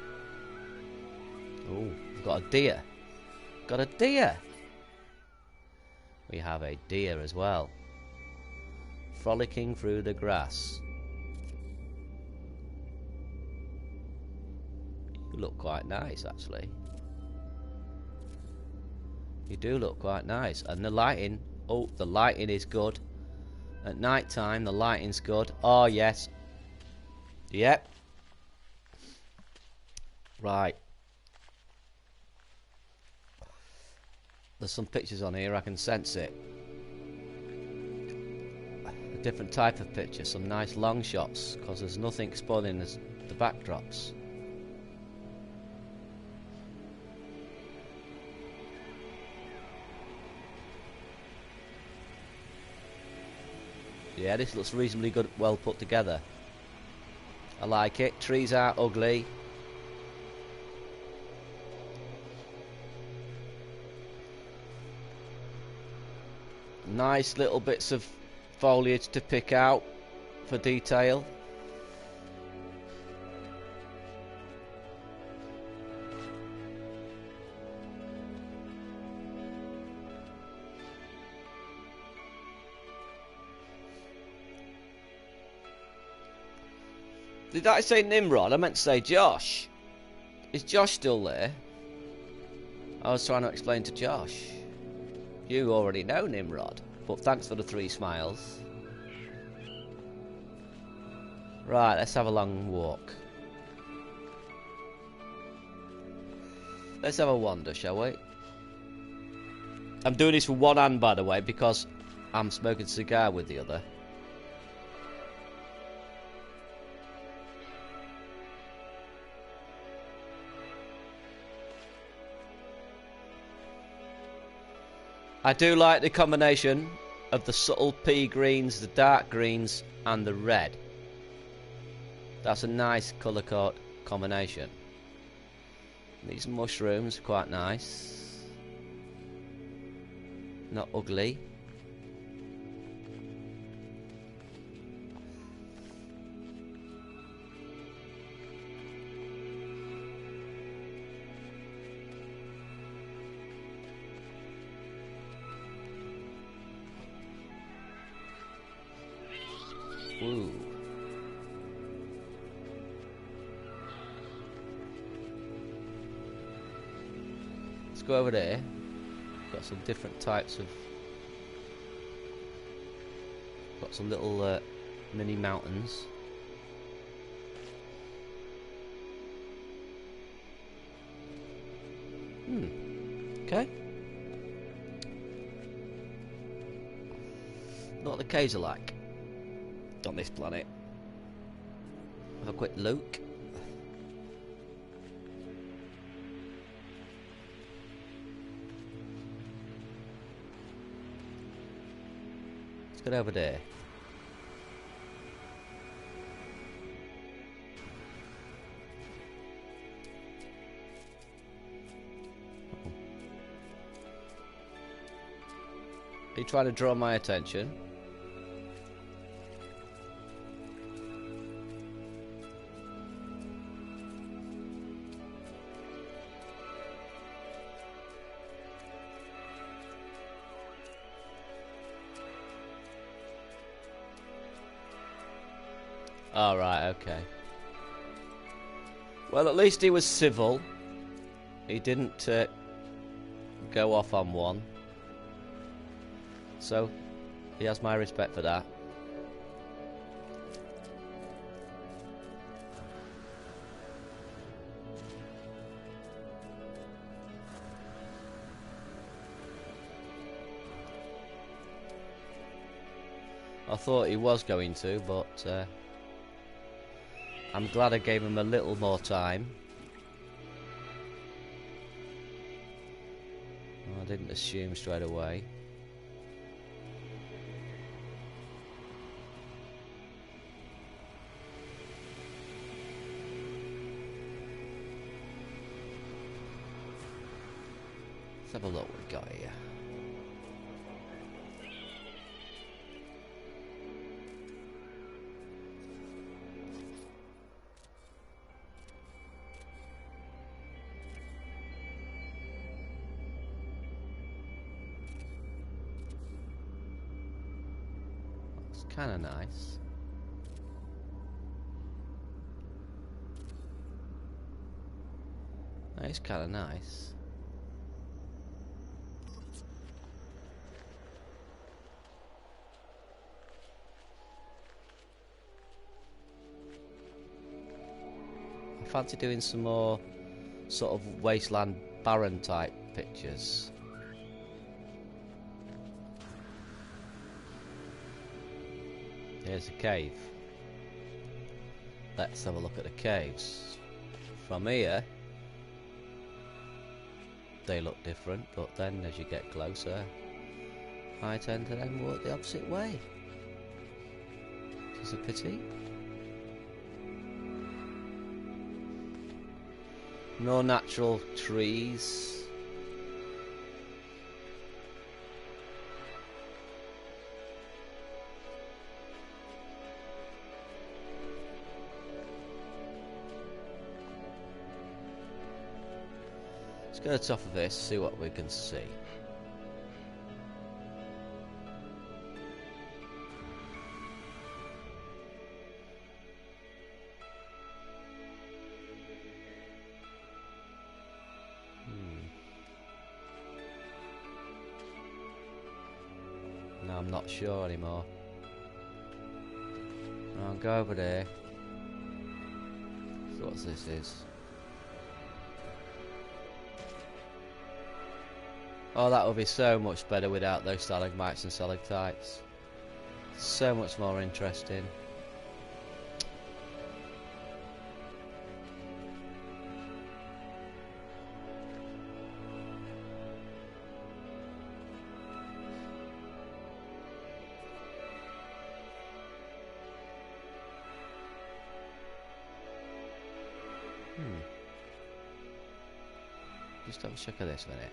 Ooh. We've got a deer. Got a deer. We have a deer as well. Frolicking through the grass. You look quite nice, actually. You do look quite nice. And the lighting... Oh, the lighting is good. At night time, the lighting's good. Oh, yes. Yep. Right. There's some pictures on here, I can sense it. A different type of picture, some nice long shots, because there's nothing spoiling the backdrops. Yeah, this looks reasonably good, well put together. I like it. Trees aren't ugly. Nice little bits of foliage to pick out for detail. Did I say Nimrod? I meant to say Josh. Is Josh still there? I was trying to explain to Josh. You already know Nimrod, but thanks for the 3 smiles. Right, let's have a long walk. Let's have a wander, shall we? I'm doing this with one hand, by the way, because I'm smoking a cigar with the other. I do like the combination of the subtle pea greens, the dark greens, and the red. That's a nice colour combination. These mushrooms are quite nice. Not ugly. Ooh. Let's go over there. Got some different types of... Got some little mini mountains. Okay. Not the caves are like on this planet. Have a quick look. Let's get over there. Are you trying to draw my attention? All right, okay. Well, at least he was civil. He didn't go off on one. So, he has my respect for that. I thought he was going to, but I'm glad I gave him a little more time. I didn't assume straight away. Let's have a look what we've got here. Kind of nice. It's kind of nice. I fancy doing some more sort of wasteland barren type pictures. Here's a cave. Let's have a look at the caves. From here, they look different, but then as you get closer, I tend to then walk the opposite way. It's a pity. No natural trees. Let's go to the top of this, see what we can see. No, I'm not sure anymore. I'll go over there. See what this is. Oh, that would be so much better without those stalagmites and stalactites. So much more interesting. Just have a check of this minute.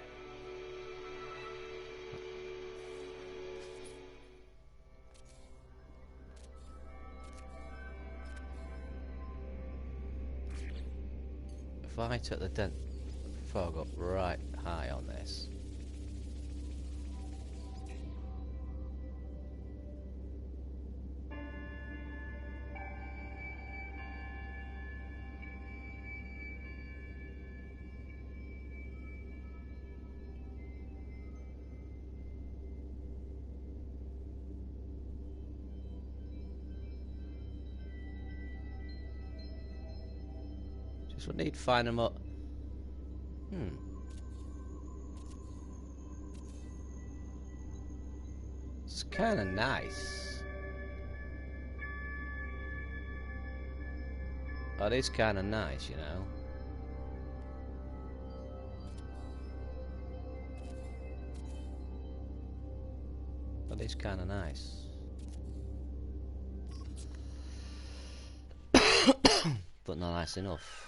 If I took the fog up right high on this. Just would need to find them up. It's kind of nice. That is kind of nice, you know. That is kind of nice. But not nice enough.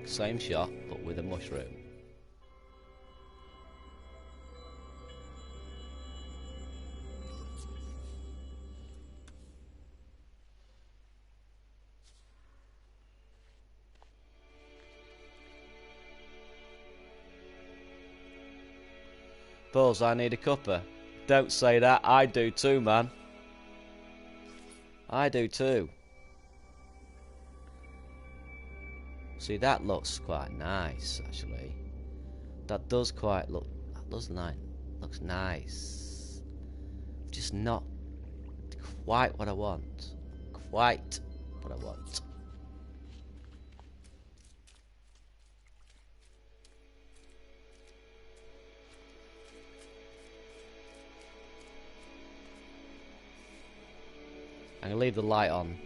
Same shot, but with a mushroom. Bulls, I need a cuppa. Don't say that, I do too, man. I do too. See, that looks quite nice, actually. That does quite look. That does nice. Looks nice. Just not quite what I want. Quite what I want. I'm gonna leave the light on.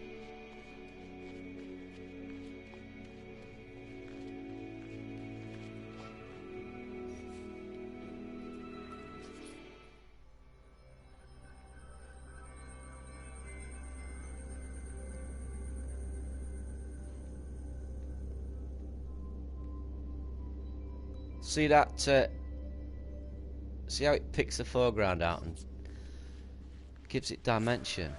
See that? See how it picks the foreground out and gives it dimension.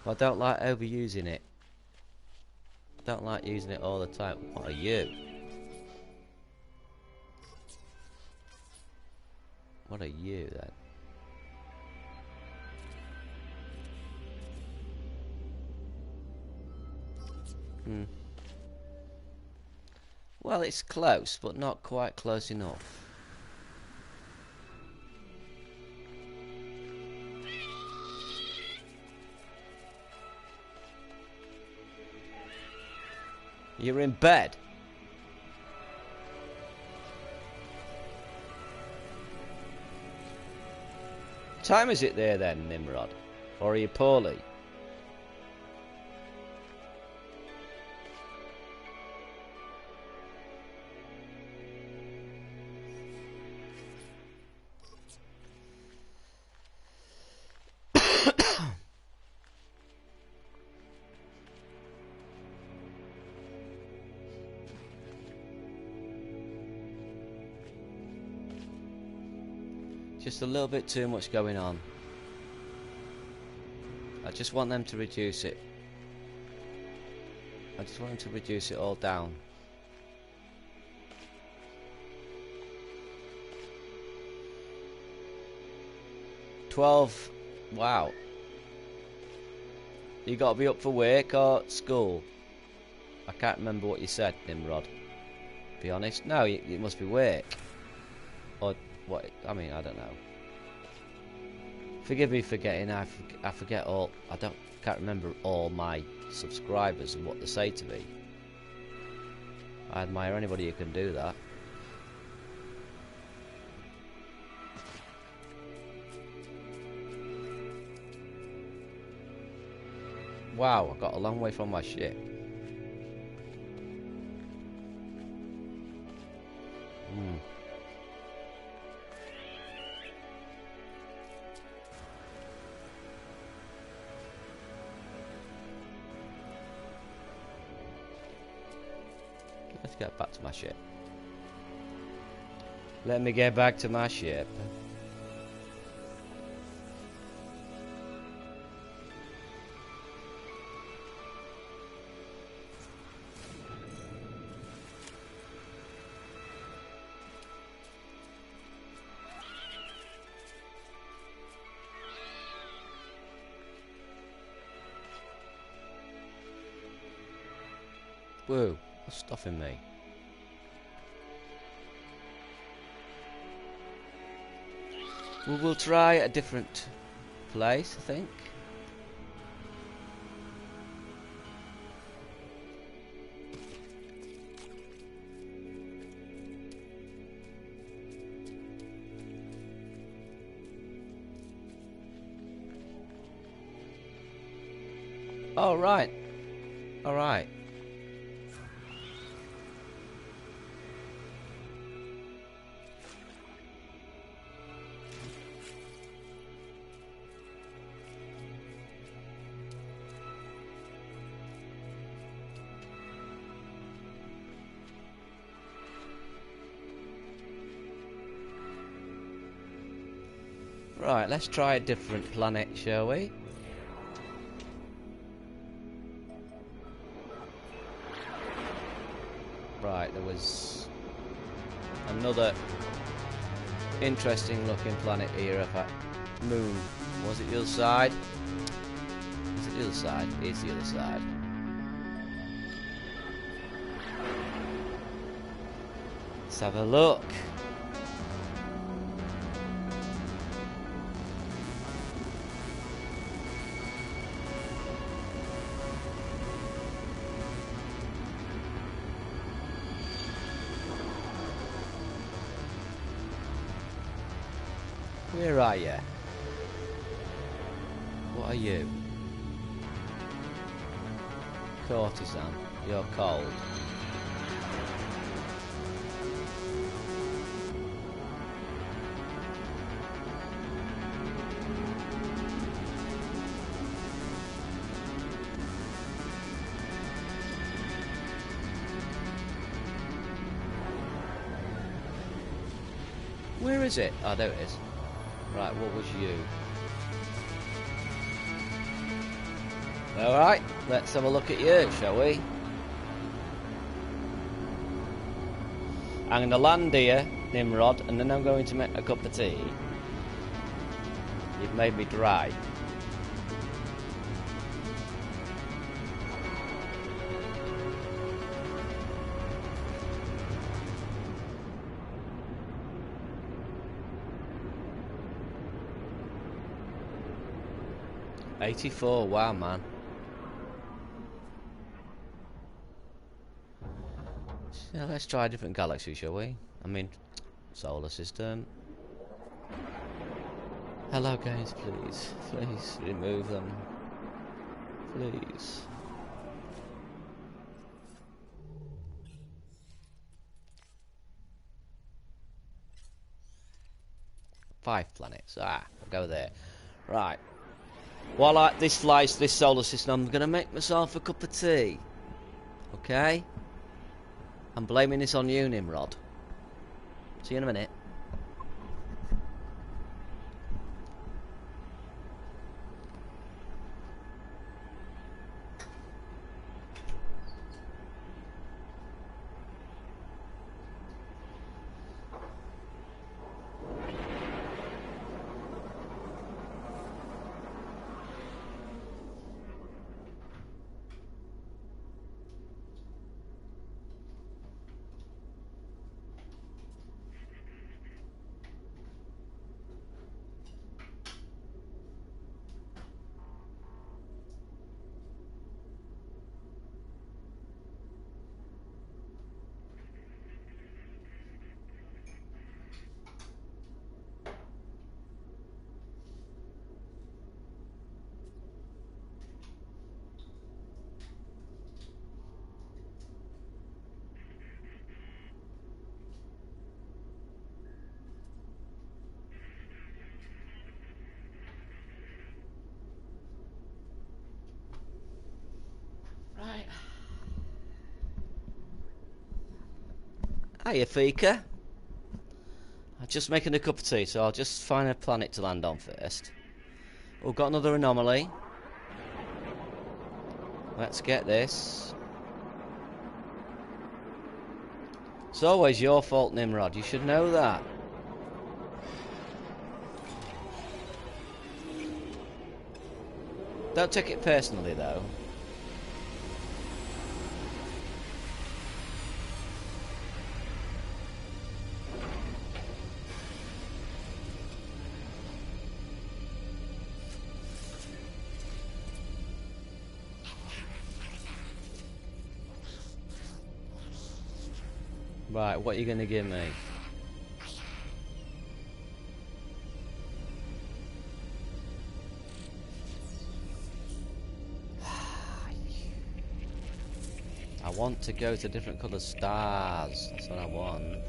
I don't like overusing it. I don't like using it all the time. What are you? What are you then? Well, it's close, but not quite close enough. You're in bed. Time is it there then, Nimrod? Or are you poorly? Just a little bit too much going on. I just want them to reduce it. I just want them to reduce it all down. $12. Wow. You got to be up for work or school? I can't remember what you said, Nimrod. Be honest. No, it must be work. Or what? I mean, I don't know. Forgive me for forgetting. I forget all. Can't remember all my subscribers and what they say to me. I admire anybody who can do that. Wow, I got a long way from my ship. Let's get back to my ship. Let me get back to my ship. Whoa, what's stopping me? We'll try a different place, I think. Oh, right. All right. Right, let's try a different planet, shall we? Right, there was another interesting looking planet here. Of that moon. Was it the other side? Is it the other side? It's the other side. Let's have a look. Where are you? What are you? Courtesan. You're cold. Where is it? Oh, there it is. Right, what was you? Alright, let's have a look at you, shall we? I'm going to land here, Nimrod, and then I'm going to make a cup of tea. You've made me dry. $84, wow, man. Yeah, let's try a different galaxy, shall we? I mean, solar system. Hello, guys, please. Please, remove them. Please. Five planets. Ah, we'll go there. Right. While this flies this solar system, I'm going to make myself a cup of tea. Okay? I'm blaming this on you, Nimrod. See you in a minute. Right. Hiya, Fika. I'm just making a cup of tea, so I'll just find a planet to land on first. We've got another anomaly. Let's get this. It's always your fault, Nimrod. You should know that. Don't take it personally, though. Right, what are you going to give me? I want to go to different coloured stars. That's what I want.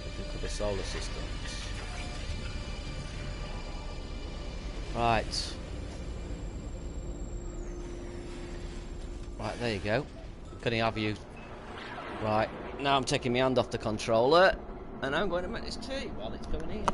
Different coloured solar systems. Right. Right, there you go. Can I have you? Right, now I'm taking my hand off the controller and I'm going to make this tea while it's going in.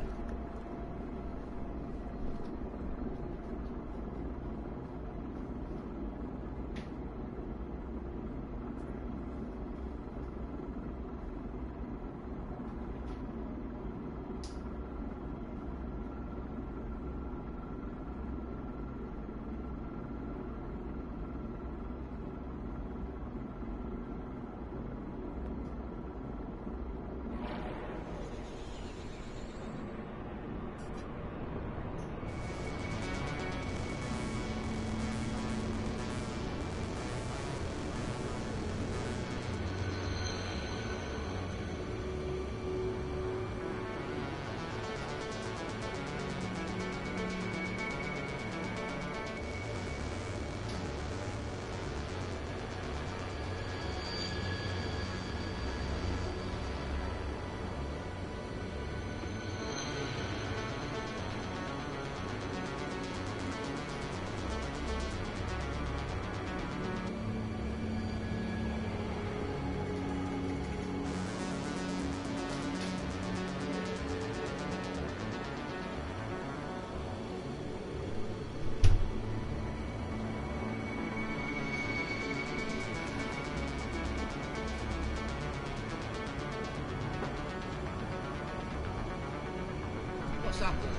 happened?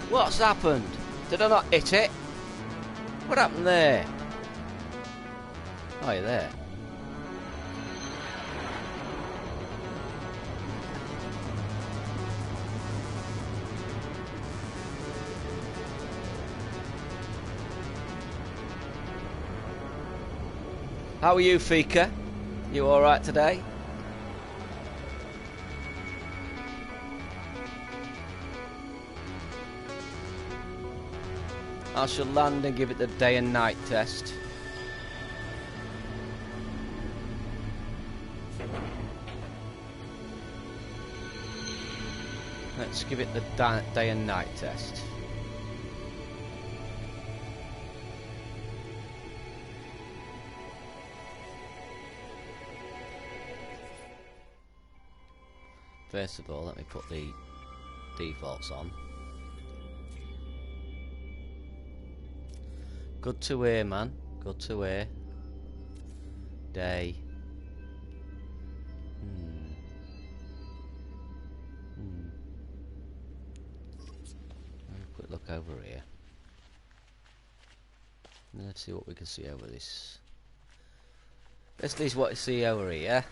What's happened? Did I not hit it? What happened there? Oh, you're there. How are you, Fika? You alright today? I shall land and give it the day and night test. Let's give it the day and night test. First of all, let me put the defaults on. Good to hear, man. Good to hear. Day. Quick look over here. Let's see what we can see over this. Let's see what we see over here.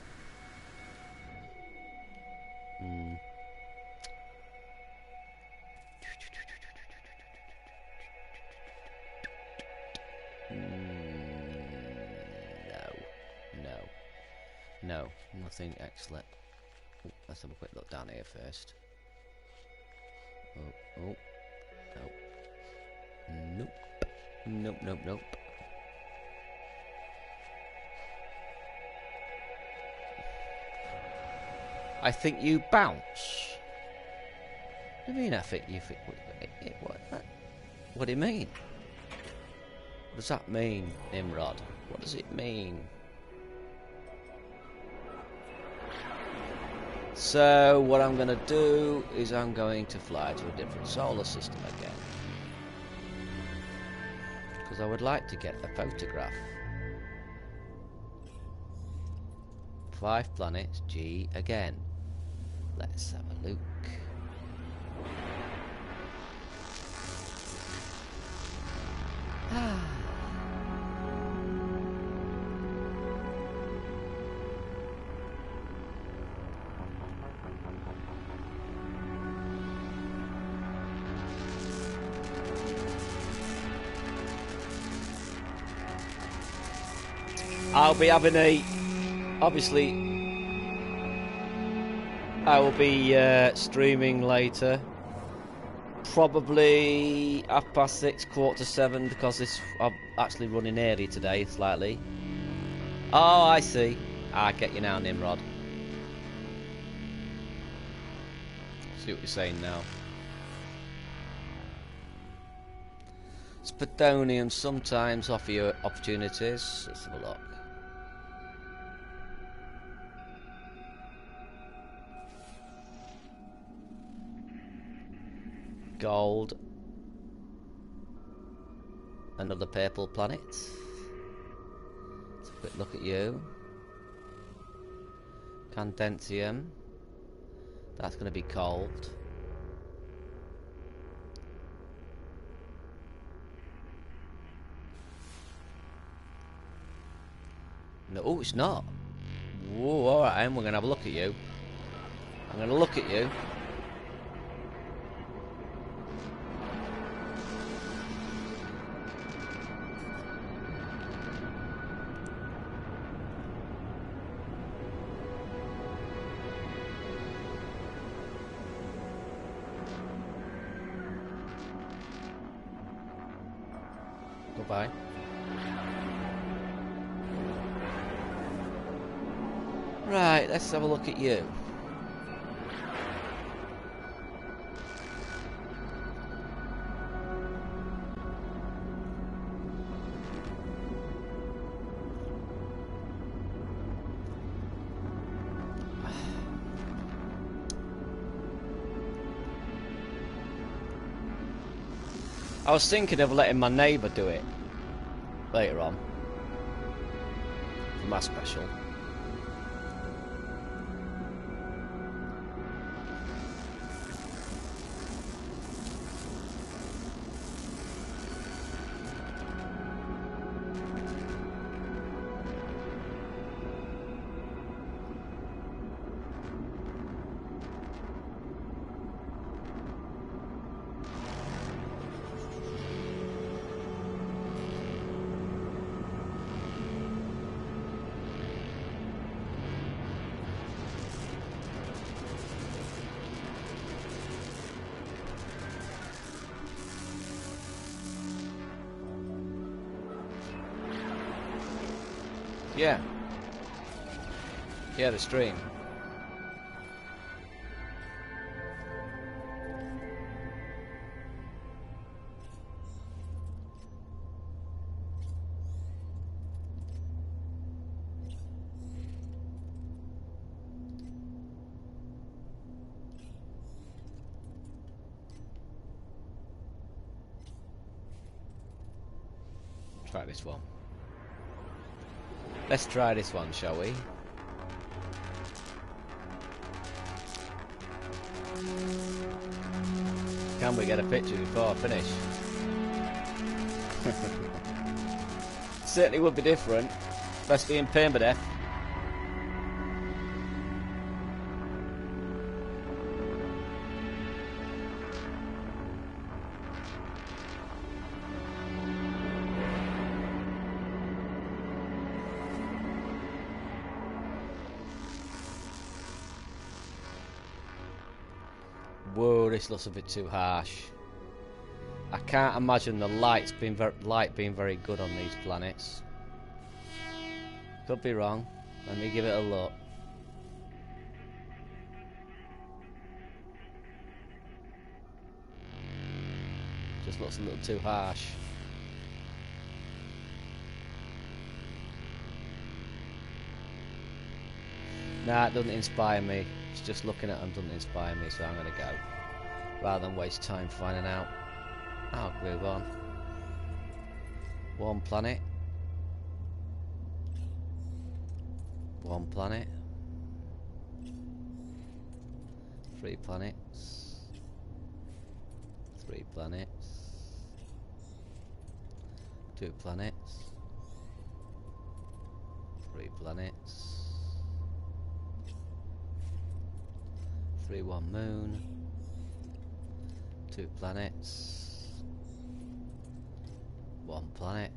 No, nothing excellent. Ooh, let's have a quick look down here first. Oh, no. Nope. I think you bounce. What do you mean I think you think... What do you mean? What does that mean, Nimrod? What does it mean? So, what I'm going to do is I'm going to fly to a different solar system again. Because I would like to get a photograph. 5 planets, G again. Let's have a look. I'll be having a... Obviously, I will be streaming later. Probably 6:30, 6:45, because I'm actually running early today, slightly. Oh, I see. I get you now, Nimrod. See what you're saying now. Spatonians sometimes offer you opportunities. Let's have a look. Gold. Another purple planet. Let's have a quick look at you. Condensium. That's going to be cold. No, it's not. Whoa, alright, we're going to have a look at you. I'm going to look at you. Goodbye. Right, let's have a look at you. I was thinking of letting my neighbour do it later on for my special. Yeah. Yeah, the stream. Try this one. Let's try this one, shall we? Can we get a picture before I finish? Certainly would be different, especially in permadeath. Whoa, this looks a bit too harsh. I can't imagine the light being very good on these planets. Could be wrong. Let me give it a look. Just looks a little too harsh. Nah, it doesn't inspire me. It's just looking at them doesn't inspire me, so I'm gonna go. Rather than waste time finding out. I'll move on. One planet. One planet. 3 planets. 3 planets. 2 planets. 3 planets. 3 1 moon. 2 planets. 1 planet.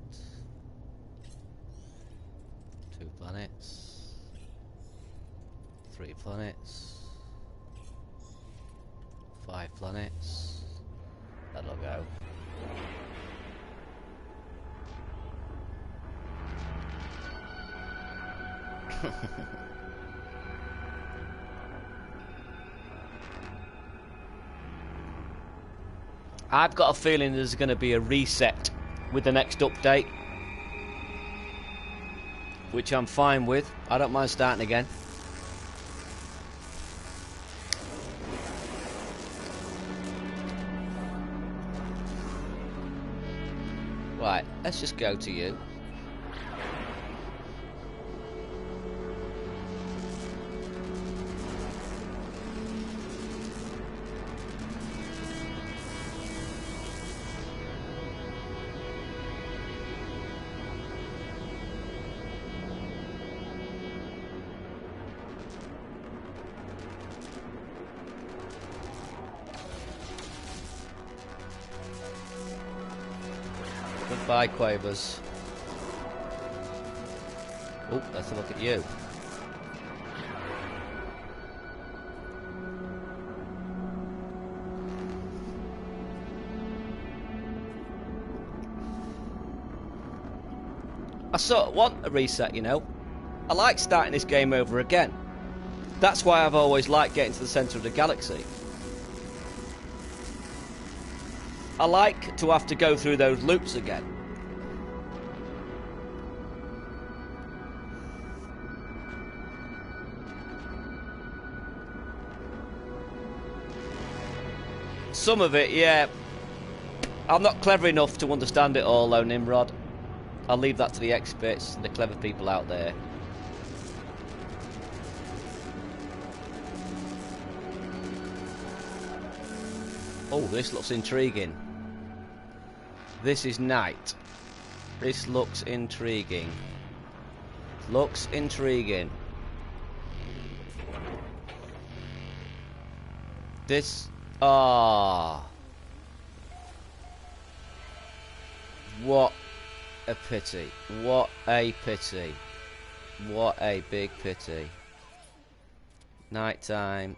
2 planets. 3 planets. 5 planets. That'll go. I've got a feeling there's going to be a reset with the next update, which I'm fine with. I don't mind starting again. Right, let's just go to you. Goodbye, Quavers. Oh, let's have a look at you. I sort of want a reset, you know. I like starting this game over again. That's why I've always liked getting to the centre of the galaxy. I like to have to go through those loops again. Some of it, yeah. I'm not clever enough to understand it all, though, Nimrod. I'll leave that to the experts and the clever people out there. Oh, this looks intriguing. This is night. This looks intriguing. Looks intriguing. This... Ah. What a pity. What a pity. What a big pity. Nighttime.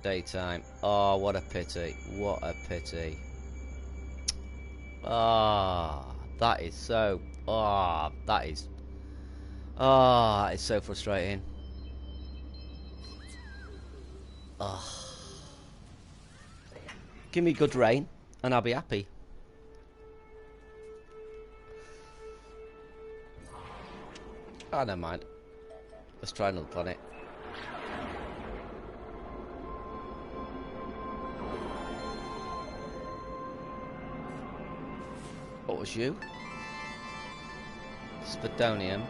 Daytime. Oh, what a pity. What a pity. Ah, that is so... Ah, that is... Oh, it's so frustrating. Oh. Give me good rain and I'll be happy. Oh, never mind. Let's try another planet. What was you? Spadonium.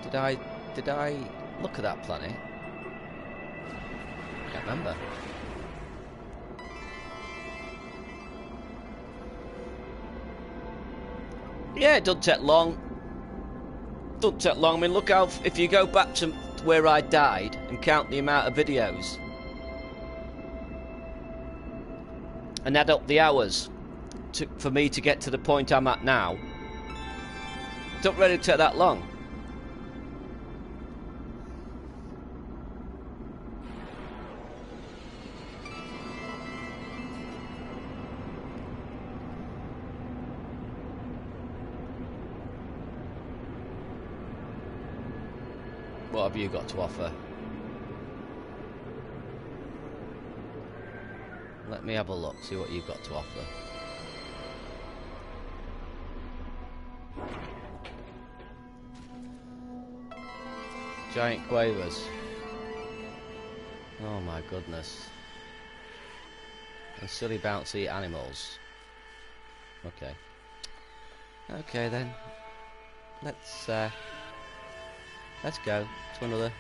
Did I look at that planet? Can't remember. Yeah, it doesn't take long. Doesn't take long. I mean, look how, if you go back to where I died and count the amount of videos and add up the hours for me to get to the point I'm at now, don't really take that long. What have you got to offer? Let me have a look, see what you've got to offer. Giant quavers. Oh my goodness. And silly bouncy animals. Okay. Okay then. Let's go to another.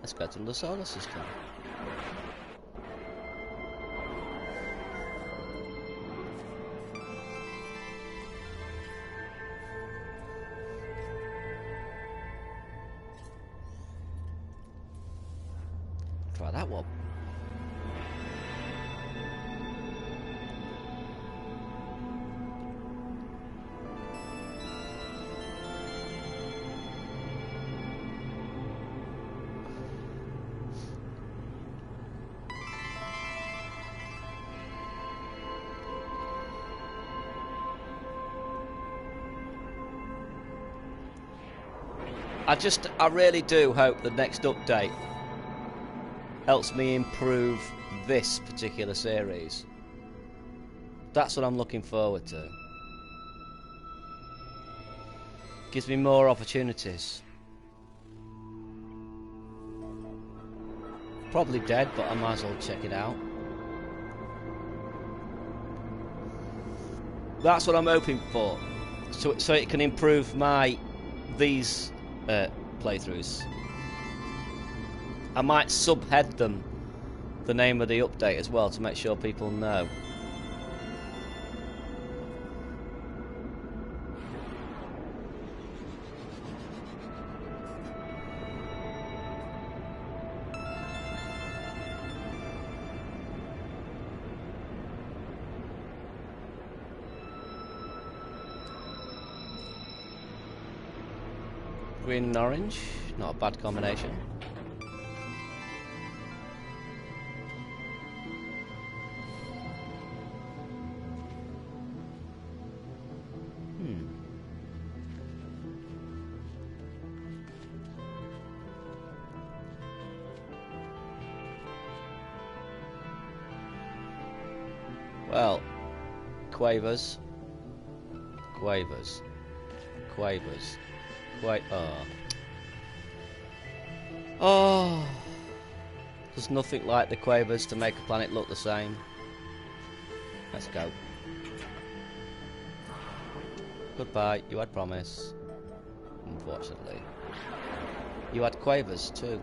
Let's go to another solar system. Try that one. I really do hope the next update helps me improve this particular series. That's what I'm looking forward to. Gives me more opportunities. Probably dead, but I might as well check it out. That's what I'm hoping for. So it can improve these playthroughs. I might subhead them the name of the update as well to make sure people know. Green and orange, not a bad combination. Well, quavers. Oh, there's nothing like the quavers to make a planet look the same. Let's go. Goodbye, you had promise. Unfortunately. You had quavers too.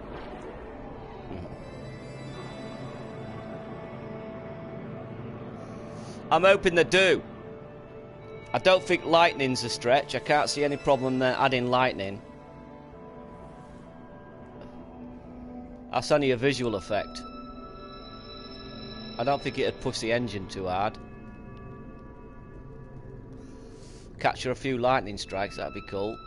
I'm hoping they do. I don't think lightning's a stretch. I can't see any problem there adding lightning. That's only a visual effect. I don't think it'd push the engine too hard. Capture a few lightning strikes, that'd be cool.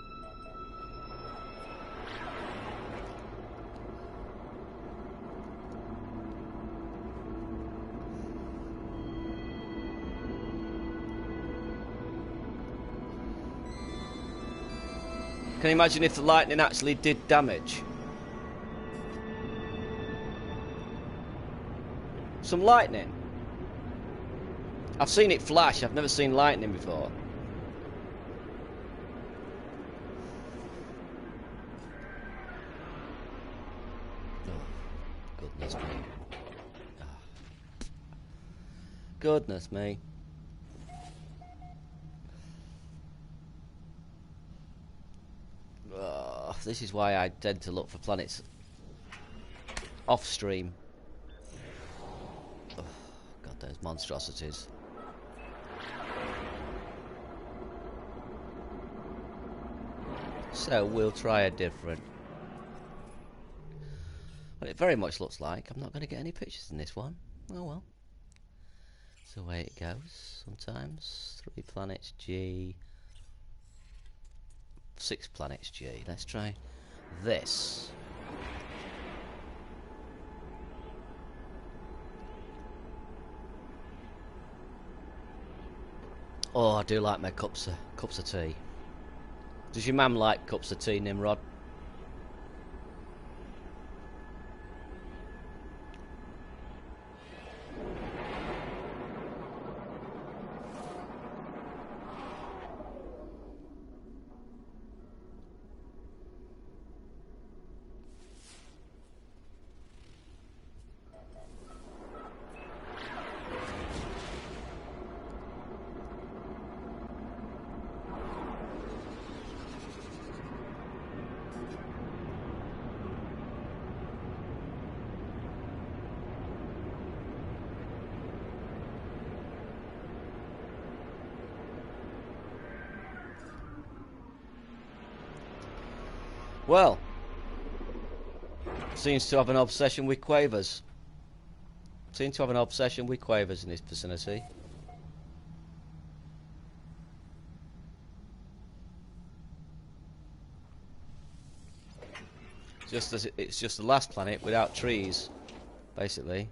Can you imagine if the lightning actually did damage? Some lightning. I've seen it flash, I've never seen lightning before. Oh, goodness me. Oh. Goodness me. Oh, this is why I tend to look for planets off stream. Oh, God, those monstrosities. So we'll try a different. Well, it very much looks like I'm not going to get any pictures in this one. Oh well. That's the way it goes sometimes. 3 planets G. 6 planets G. Let's try this. Oh, I do like my cups of tea. Does your mum like cups of tea, Nimrod? Well, seems to have an obsession with quavers. Seems to have an obsession with quavers in this vicinity. Just as it's just the last planet without trees, basically.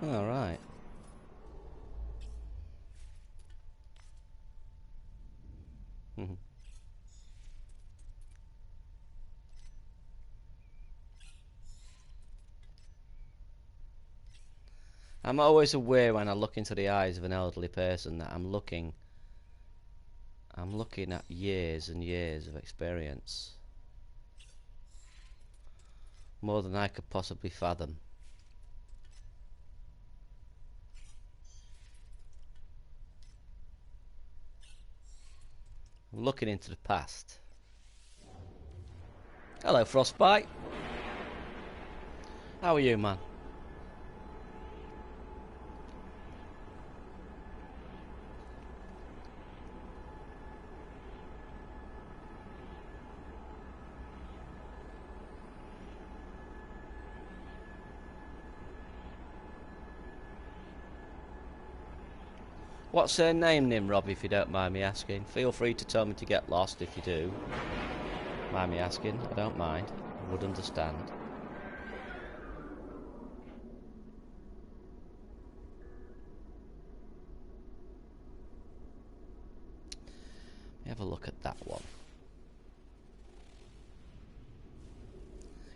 All right. I'm always aware when I look into the eyes of an elderly person that I'm looking at years and years of experience. More than I could possibly fathom. I'm looking into the past. Hello, Frostbite. How are you, man? What's her name, Nimrod, if you don't mind me asking? Feel free to tell me to get lost if you do. Mind me asking, I don't mind. I would understand. Let me have a look at that one.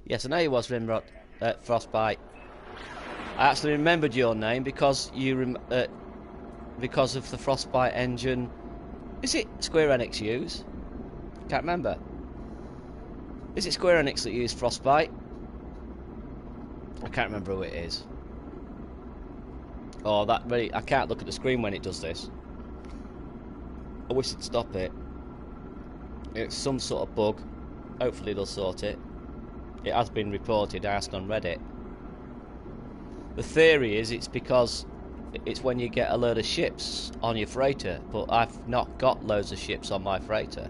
Yes, I know you was Nimrod, Frostbite. I actually remembered your name because you because of the Frostbite engine. Is it Square Enix use? Can't remember. Is it Square Enix that use Frostbite? I can't remember who it is. Oh, that really, I can't look at the screen when it does this. I wish it'd stop it. It's some sort of bug. Hopefully they'll sort it. It has been reported. I asked on Reddit. The theory is it's because it's when you get a load of ships on your freighter, but I've not got loads of ships on my freighter.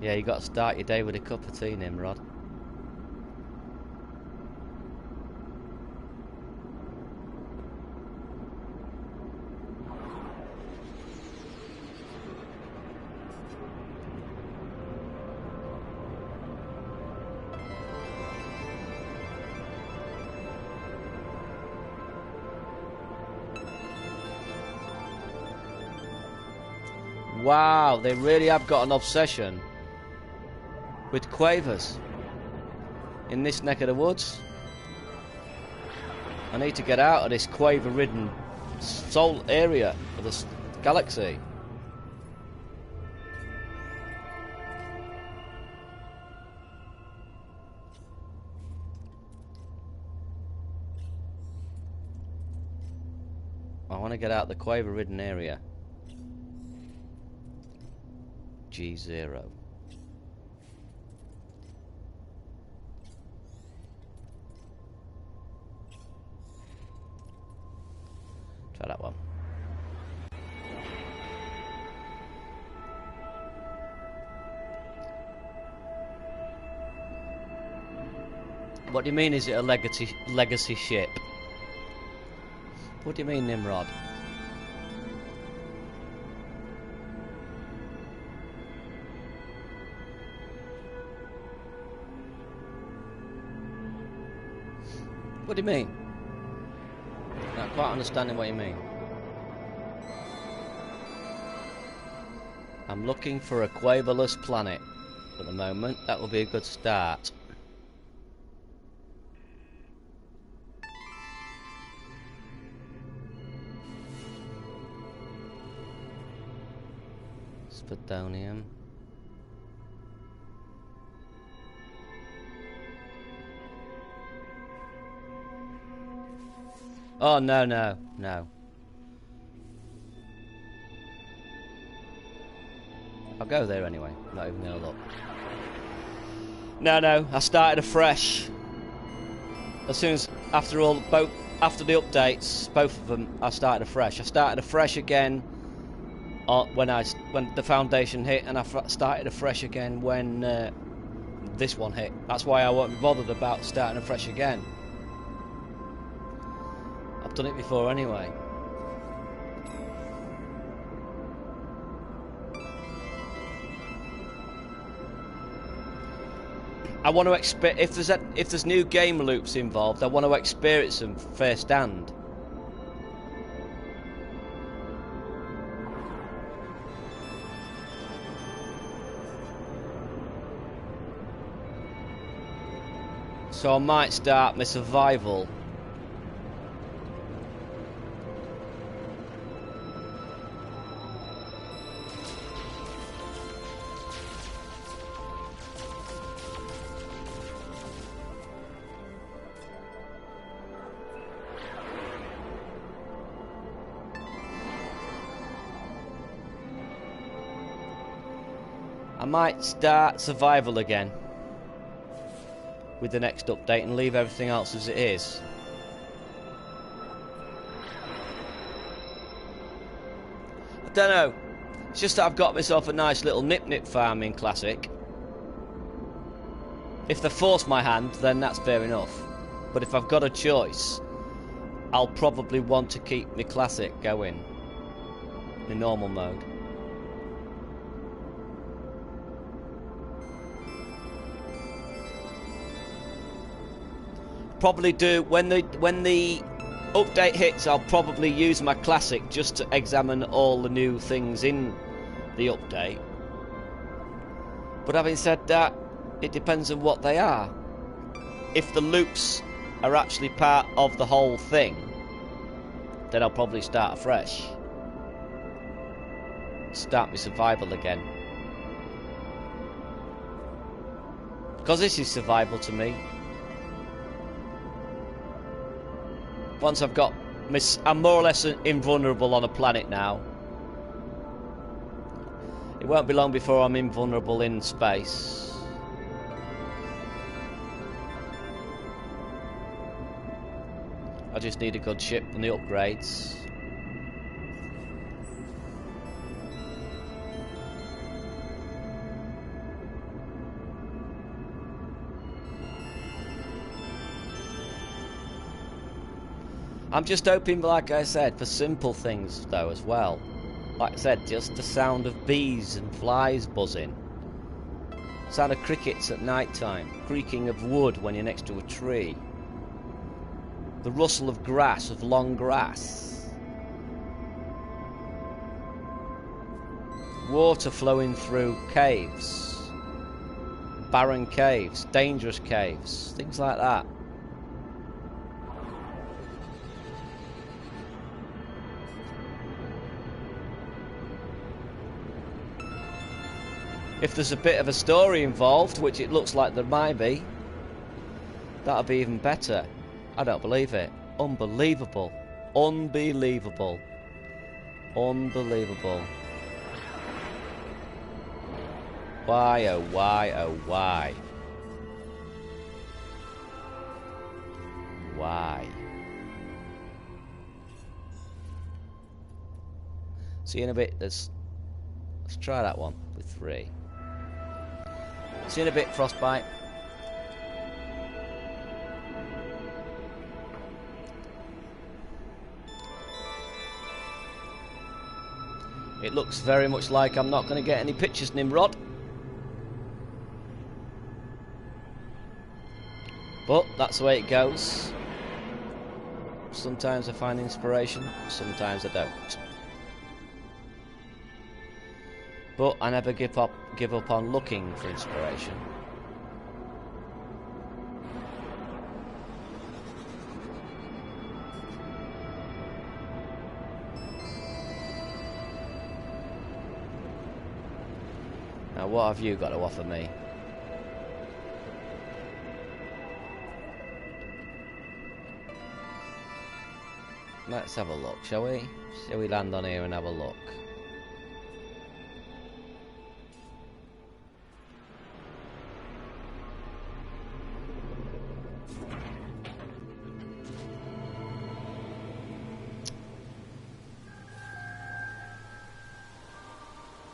Yeah, you got to start your day with a cup of tea, Nimrod. Wow, they really have got an obsession with quavers in this neck of the woods. I need to get out of this quaver-ridden soul area of this galaxy. I want to get out of the quaver-ridden area. G0. Try that one. What do you mean, is it a legacy ship? What do you mean, Nimrod? What do you mean? I'm not quite understanding what you mean. I'm looking for a quaverless planet at the moment. That will be a good start. Spadonium. Oh, no, no, no. I'll go there anyway. I'm not even going to look. No, no, I started afresh. As soon as, after the updates, both of them, I started afresh. I started afresh again when the Foundation hit, and I started afresh again when this one hit. That's why I wasn't bothered about starting afresh again. I've done it before anyway. I want to if there's new game loops involved, I want to experience them firsthand. So I might start my survival. I might start survival again with the next update and leave everything else as it is. I don't know. It's just that I've got myself a nice little nip farm in Classic. If they force my hand, then that's fair enough. But if I've got a choice, I'll probably want to keep my Classic going in normal mode. Probably do when the update hits. I'll probably use my Classic just to examine all the new things in the update. But having said that, it depends on what they are. If the loops are actually part of the whole thing, then I'll probably start afresh. Start my survival again. Because this is survival to me. Once I've got I'm more or less invulnerable on a planet now. It won't be long before I'm invulnerable in space. I just need a good ship and the upgrades. I'm just hoping, like I said, for simple things though as well. Like I said, just the sound of bees and flies buzzing. Sound of crickets at night time. Creaking of wood when you're next to a tree. The rustle of grass, of long grass. water flowing through caves, barren caves, dangerous caves, things like that. If there's a bit of a story involved, which it looks like there might be, that'll be even better. I don't believe it. Unbelievable. Unbelievable. Unbelievable. Why, oh why, oh why? Why? See you in a bit. Let's try that one with 3. See you in a bit, Frostbite. It looks very much like I'm not going to get any pictures, Nimrod. But that's the way it goes. Sometimes I find inspiration, sometimes I don't. But I never give up on looking for inspiration. Now what have you got to offer me? Let's have a look, shall we? Shall we land on here and have a look?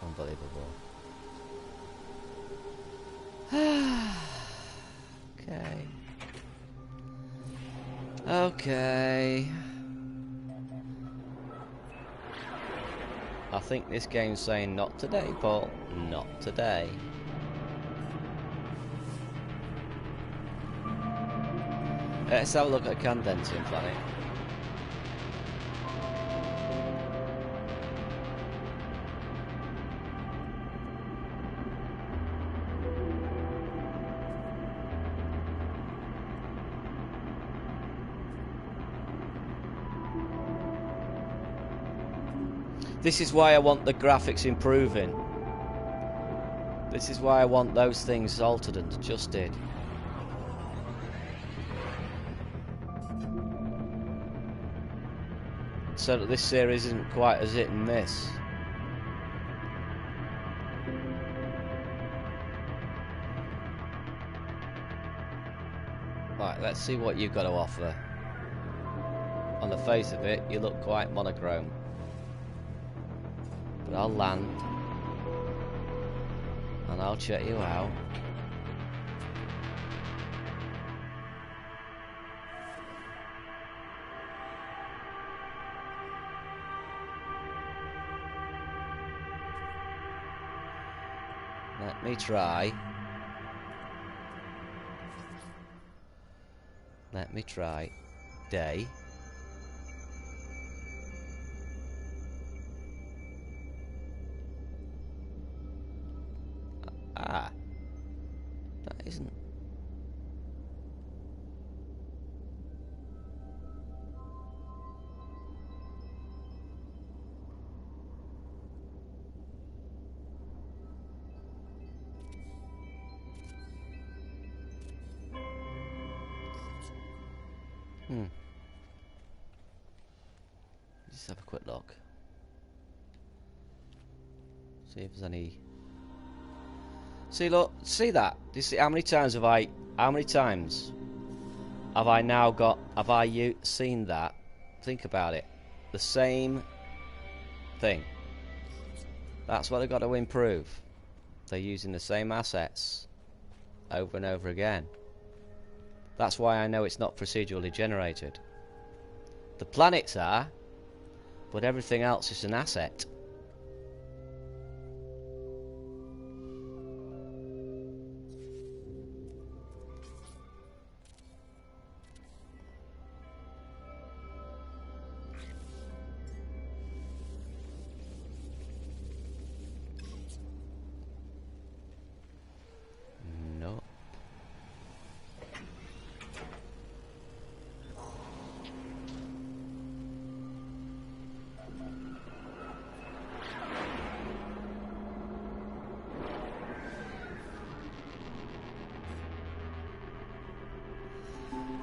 Unbelievable. Okay. Okay. I think this game's saying not today, Paul. Not today. Let's have a look at Condensing Planet. This is why I want the graphics improving. This is why I want those things altered and adjusted. So that this series isn't quite as hit and miss. Right, let's see what you've got to offer. On the face of it, you look quite monochrome. But I'll land and I'll check you out. Let me try. Let me try. Day. Ah, that isn't. Just have a quick look. See if there's any. See, look, see that? Do you see how many times have I now got, seen that? Think about it. The same thing. That's what I've got to improve. They're using the same assets over and over again. That's why I know it's not procedurally generated. The planets are, but everything else is an asset.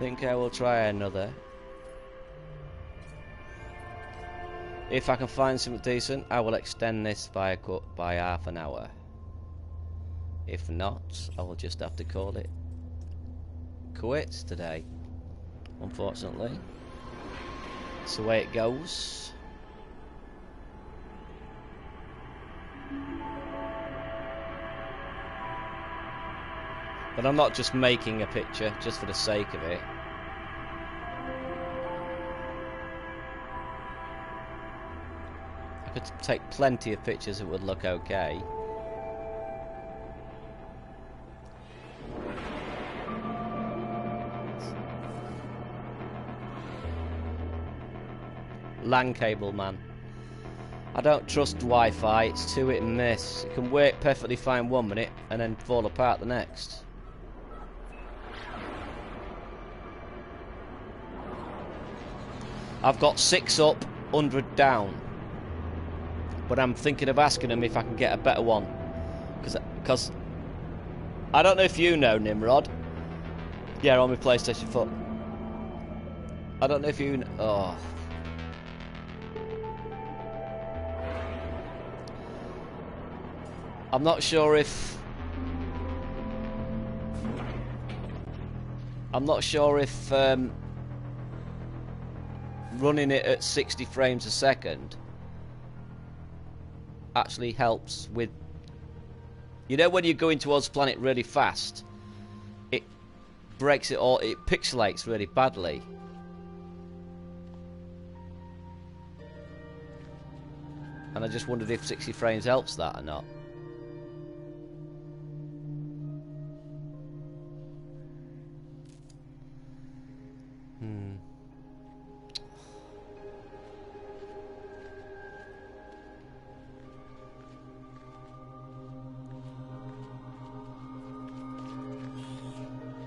think I will try another. If I can find something decent, I will extend this by half an hour. If not, I will just have to call it quits today. Unfortunately, it's the way it goes. But I'm not just making a picture just for the sake of it. I could take plenty of pictures that would look okay. LAN cable, man. I don't trust Wi-Fi, it's too hit and miss. It can work perfectly fine 1 minute and then fall apart the next. I've got 6 up, 100 down. But I'm thinking of asking them if I can get a better one. Because I don't know if you know, Nimrod. Yeah, on my PlayStation 4. I don't know if you know. Oh. I'm not sure if running it at 60 frames a second actually helps with, you know, when you're going towards the planet really fast, it breaks it all, it pixelates really badly. And I just wondered if 60 frames helps that or not.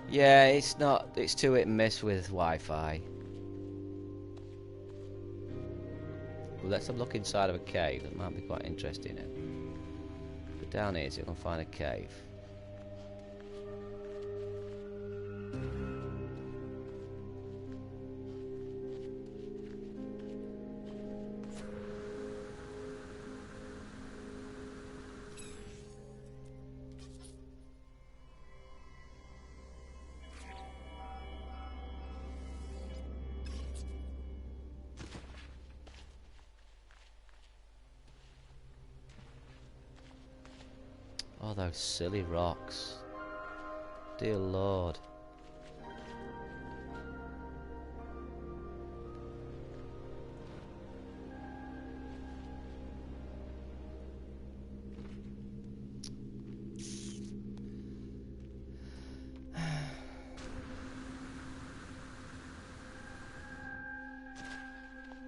Yeah, it's too hit and miss with Wi-Fi. Well, let's have a look inside of a cave. That might be quite interesting. Go down here so we can find a cave. Oh, those silly rocks. Dear Lord.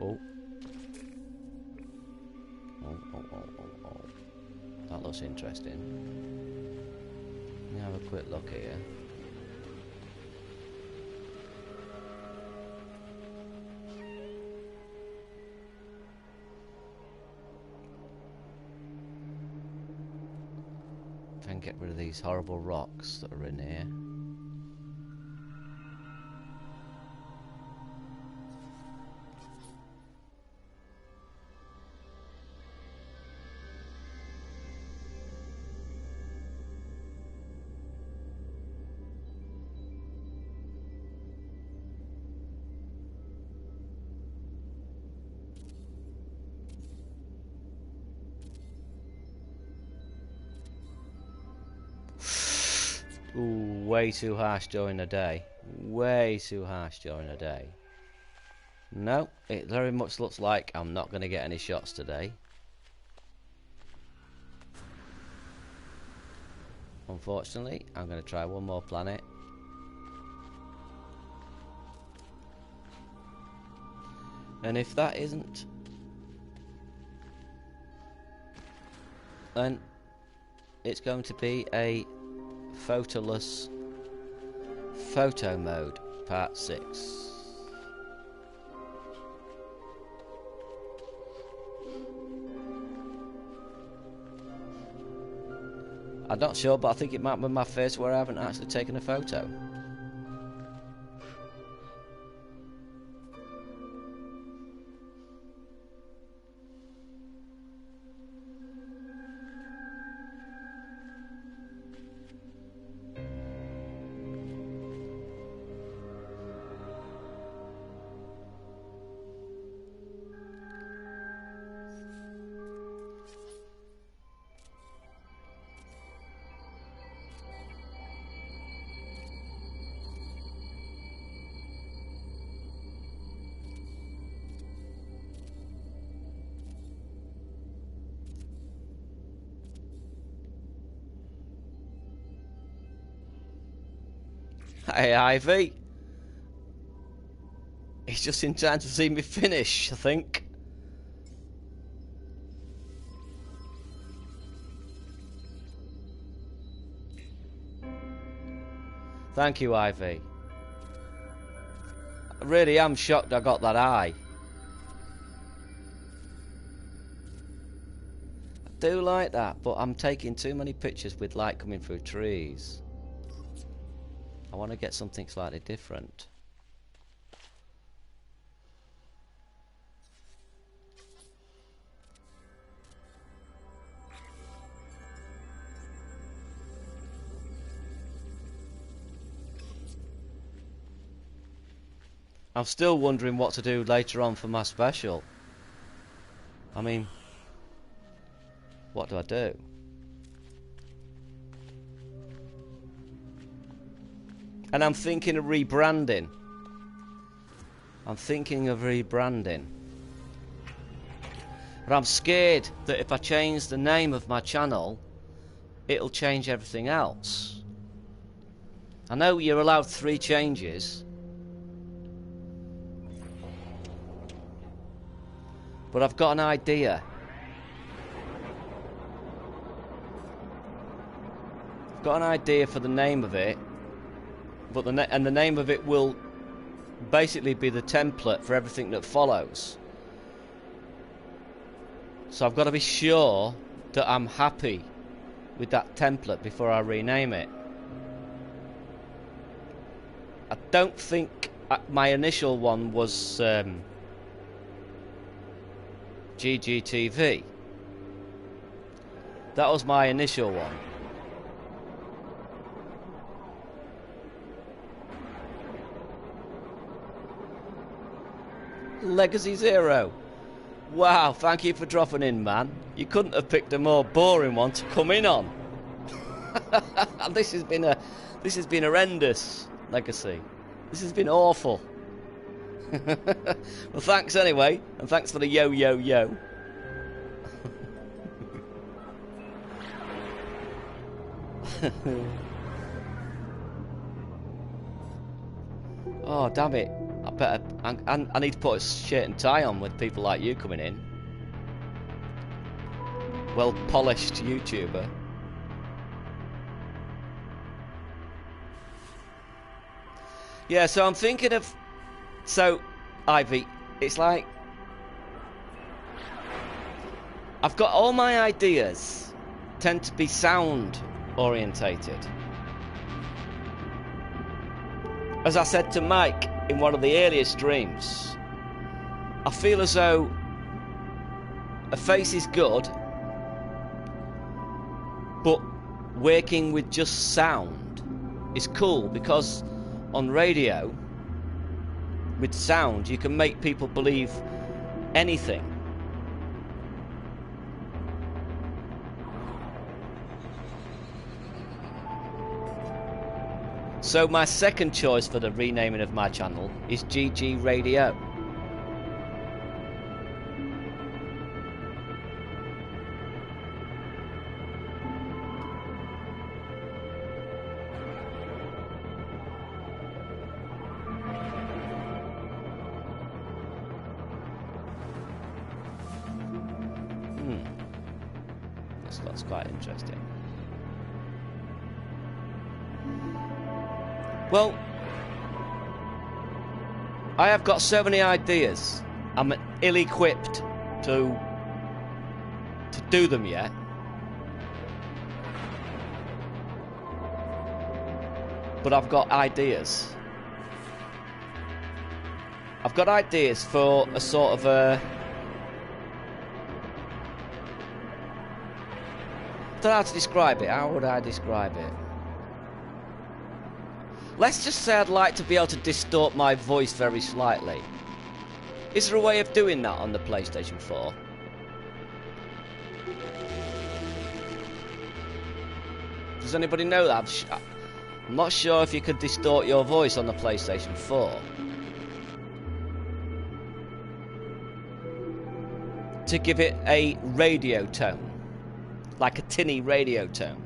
Oh. Oh. That looks interesting. Let me have a quick look here. Try and get rid of these horrible rocks that are in here. Ooh, way too harsh during the day. Way too harsh during the day. No, it very much looks like I'm not going to get any shots today. Unfortunately, I'm going to try one more planet. And if that isn't, then it's going to be a photoless photo mode part 6. I'm not sure, but I think it might be my first where I haven't actually taken a photo. Hey, Ivy. He's just in time to see me finish, I think. Thank you, Ivy. I really am shocked I got that eye. I do like that, but I'm taking too many pictures with light coming through trees. I want to get something slightly different. I'm still wondering what to do later on for my special. I mean, what do I do? And I'm thinking of rebranding. But I'm scared that if I change the name of my channel, it'll change everything else. I know you're allowed 3 changes. But I've got an idea. I've got an idea for the name of it, but the name of it will basically be the template for everything that follows. So I've got to be sure that I'm happy with that template before I rename it. I don't think my initial one was GGTV. That was my initial one. Legacy Zero. Wow, thank you for dropping in, man. You couldn't have picked a more boring one to come in on. This has been horrendous, Legacy. This has been awful. Well, thanks anyway, and thanks for the yo yo yo. Oh damn it! I need to put a shirt and tie on with people like you coming in. Well polished YouTuber. Yeah, so I'm thinking of. So, Ivy, it's like I've got all my ideas tend to be sound orientated. As I said to Mike in one of the earlier streams, I feel as though a face is good, but working with just sound is cool, because on radio with sound you can make people believe anything. So my second choice for the renaming of my channel is GG Radio. That's quite interesting. Well, I have got so many ideas. I'm ill-equipped to do them yet. But I've got ideas. I've got ideas for a sort of a... I don't know how to describe it. How would I describe it? Let's just say I'd like to be able to distort my voice very slightly. Is there a way of doing that on the PlayStation 4? Does anybody know that? I'm not sure if you could distort your voice on the PlayStation 4. To give it a radio tone. Like a tinny radio tone.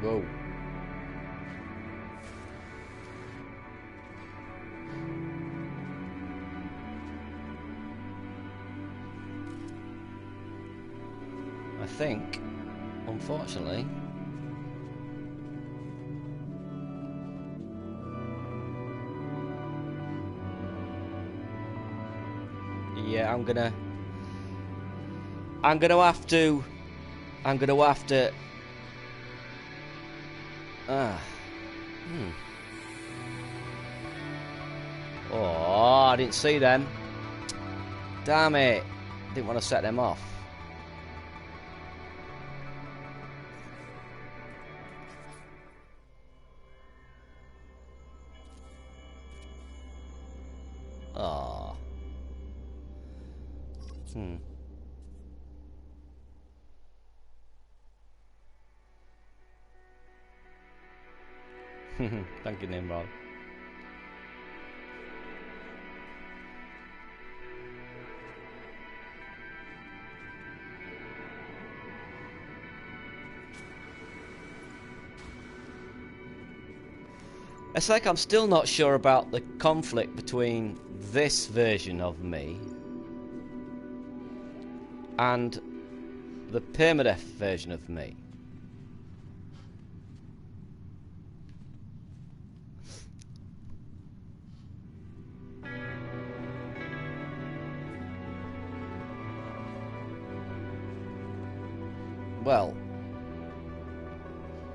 Whoa. I think, unfortunately, yeah, I'm gonna have to Oh, I didn't see them. Damn it. Didn't want to set them off. Oh. Thank you, Nimrod. It's like I'm still not sure about the conflict between this version of me and the permadeath version of me. Well,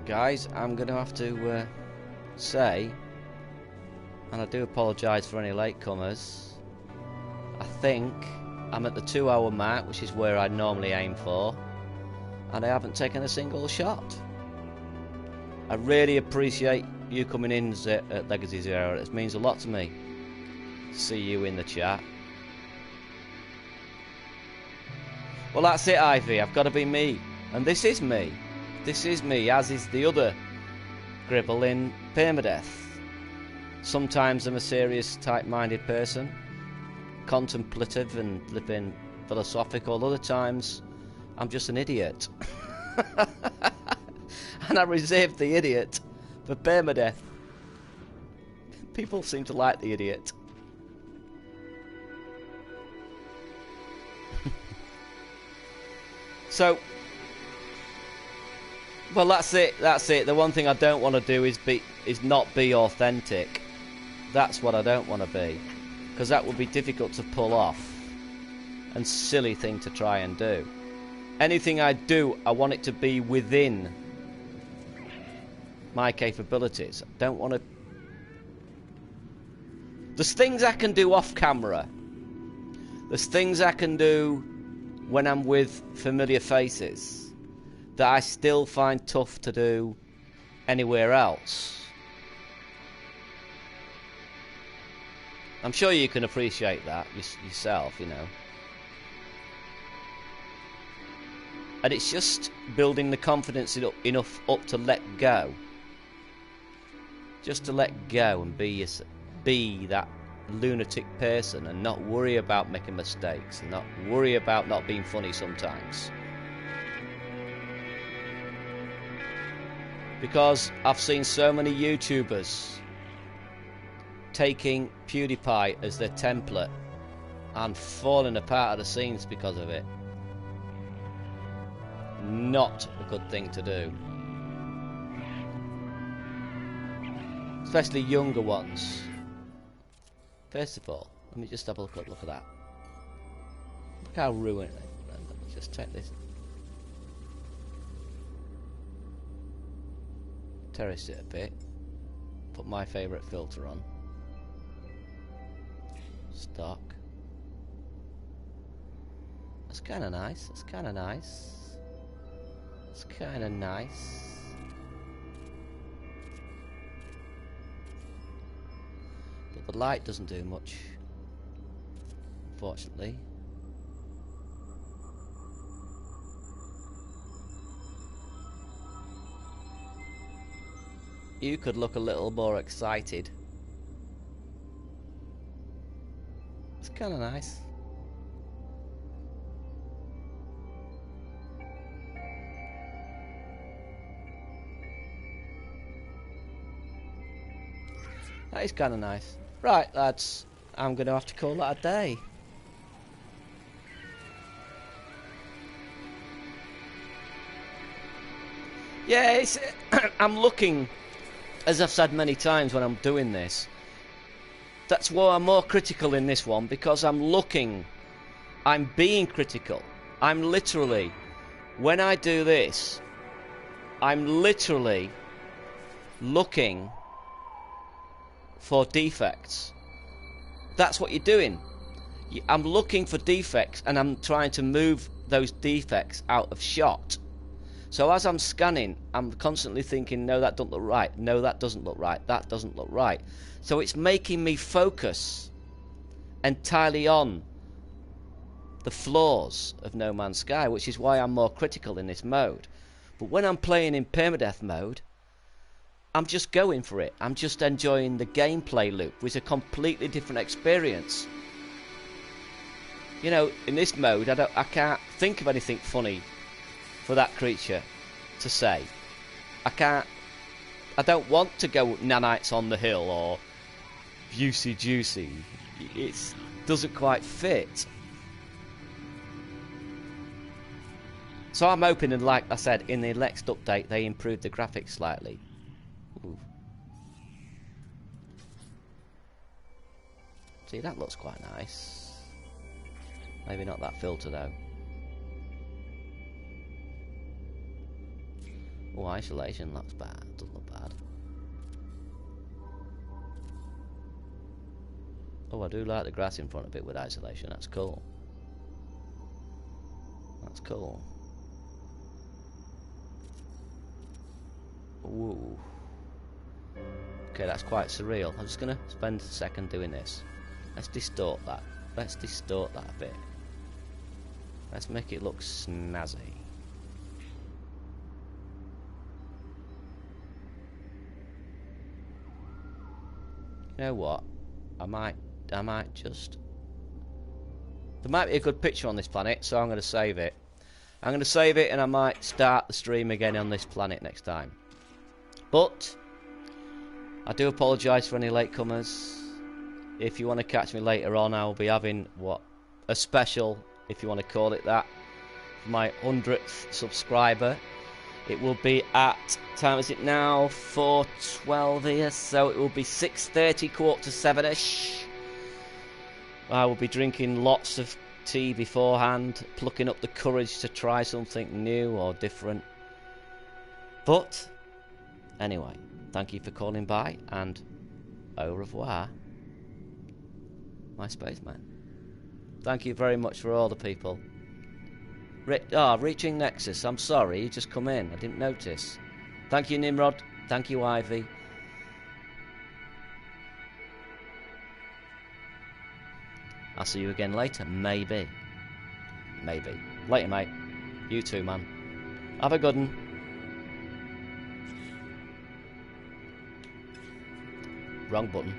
guys, I'm going to have to say, and I do apologise for any latecomers, I think I'm at the 2-hour mark, which is where I normally aim for, and I haven't taken a single shot. I really appreciate you coming in at Legacy Zero. It means a lot to me. See you in the chat. Well, that's it, Ivy. I've got to be me. And this is me. This is me, as is the other Gribble in permadeath. Sometimes I'm a serious, type-minded person, contemplative and living philosophical. Other times, I'm just an idiot. And I reserve the idiot for permadeath. People seem to like the idiot. So, well, that's it. That's it. The one thing I don't want to do is not be authentic. That's what I don't want to be, because that would be difficult to pull off, and silly thing to try and do. Anything I do, I want it to be within my capabilities. I don't want to. There's things I can do off camera. There's things I can do when I'm with familiar faces that I still find tough to do anywhere else. I'm sure you can appreciate that yourself, you know. And it's just building the confidence enough up to let go. Just to let go and be that lunatic person and not worry about making mistakes and not worry about not being funny sometimes. Because I've seen so many YouTubers taking PewDiePie as their template and falling apart at the seams because of it. Not a good thing to do. Especially younger ones. First of all, let me just have a look at that. Look how ruined it. Let me just take this. Terrace it a bit. Put my favourite filter on. Stock. That's kind of nice. That's kind of nice. It's kind of nice. But the light doesn't do much, unfortunately. You could look a little more excited. It's kind of nice. That is kind of nice. Right, lads. I'm going to have to call that a day. Yeah, it's, I'm looking, as I've said many times when I'm doing this, that's why I'm more critical in this one, because I'm looking, I'm being critical. I'm literally, when I do this, I'm literally looking for defects. That's what you're doing. I'm looking for defects and I'm trying to move those defects out of shot. So as I'm scanning, I'm constantly thinking, no, that doesn't look right. No, that doesn't look right. That doesn't look right. So it's making me focus entirely on the flaws of No Man's Sky, which is why I'm more critical in this mode. But when I'm playing in permadeath mode, I'm just going for it. I'm just enjoying the gameplay loop, which is a completely different experience. You know, in this mode, I can't think of anything funny for that creature to say. I don't want to go nanites on the hill or juicy juicy. It doesn't quite fit. So I'm hoping, and like I said, in the next update they improved the graphics slightly. Ooh. See, that looks quite nice. Maybe not that filter though. Oh, isolation looks bad. Doesn't look bad. Oh, I do like the grass in front of it with isolation. That's cool. That's cool. Ooh. Okay, that's quite surreal. I'm just gonna spend a second doing this. Let's distort that. Let's distort that a bit. Let's make it look snazzy. You know what? I might just... There might be a good picture on this planet, so I'm going to save it. I'm going to save it and I might start the stream again on this planet next time. But I do apologise for any latecomers. If you want to catch me later on, I'll be having a special, if you want to call it that, for my 100th subscriber. It will be at, time is it now, 4:12 here, so it will be 6:30, 6:45-ish. I will be drinking lots of tea beforehand, plucking up the courage to try something new or different. But anyway, thank you for calling by, and au revoir, my spaceman. Thank you very much for all the people. Reaching Nexus, I'm sorry, you just come in, I didn't notice. Thank you, Nimrod. Thank you, Ivy. I'll see you again later, maybe. Maybe. Later, mate. You too, man. Have a good one. Wrong button.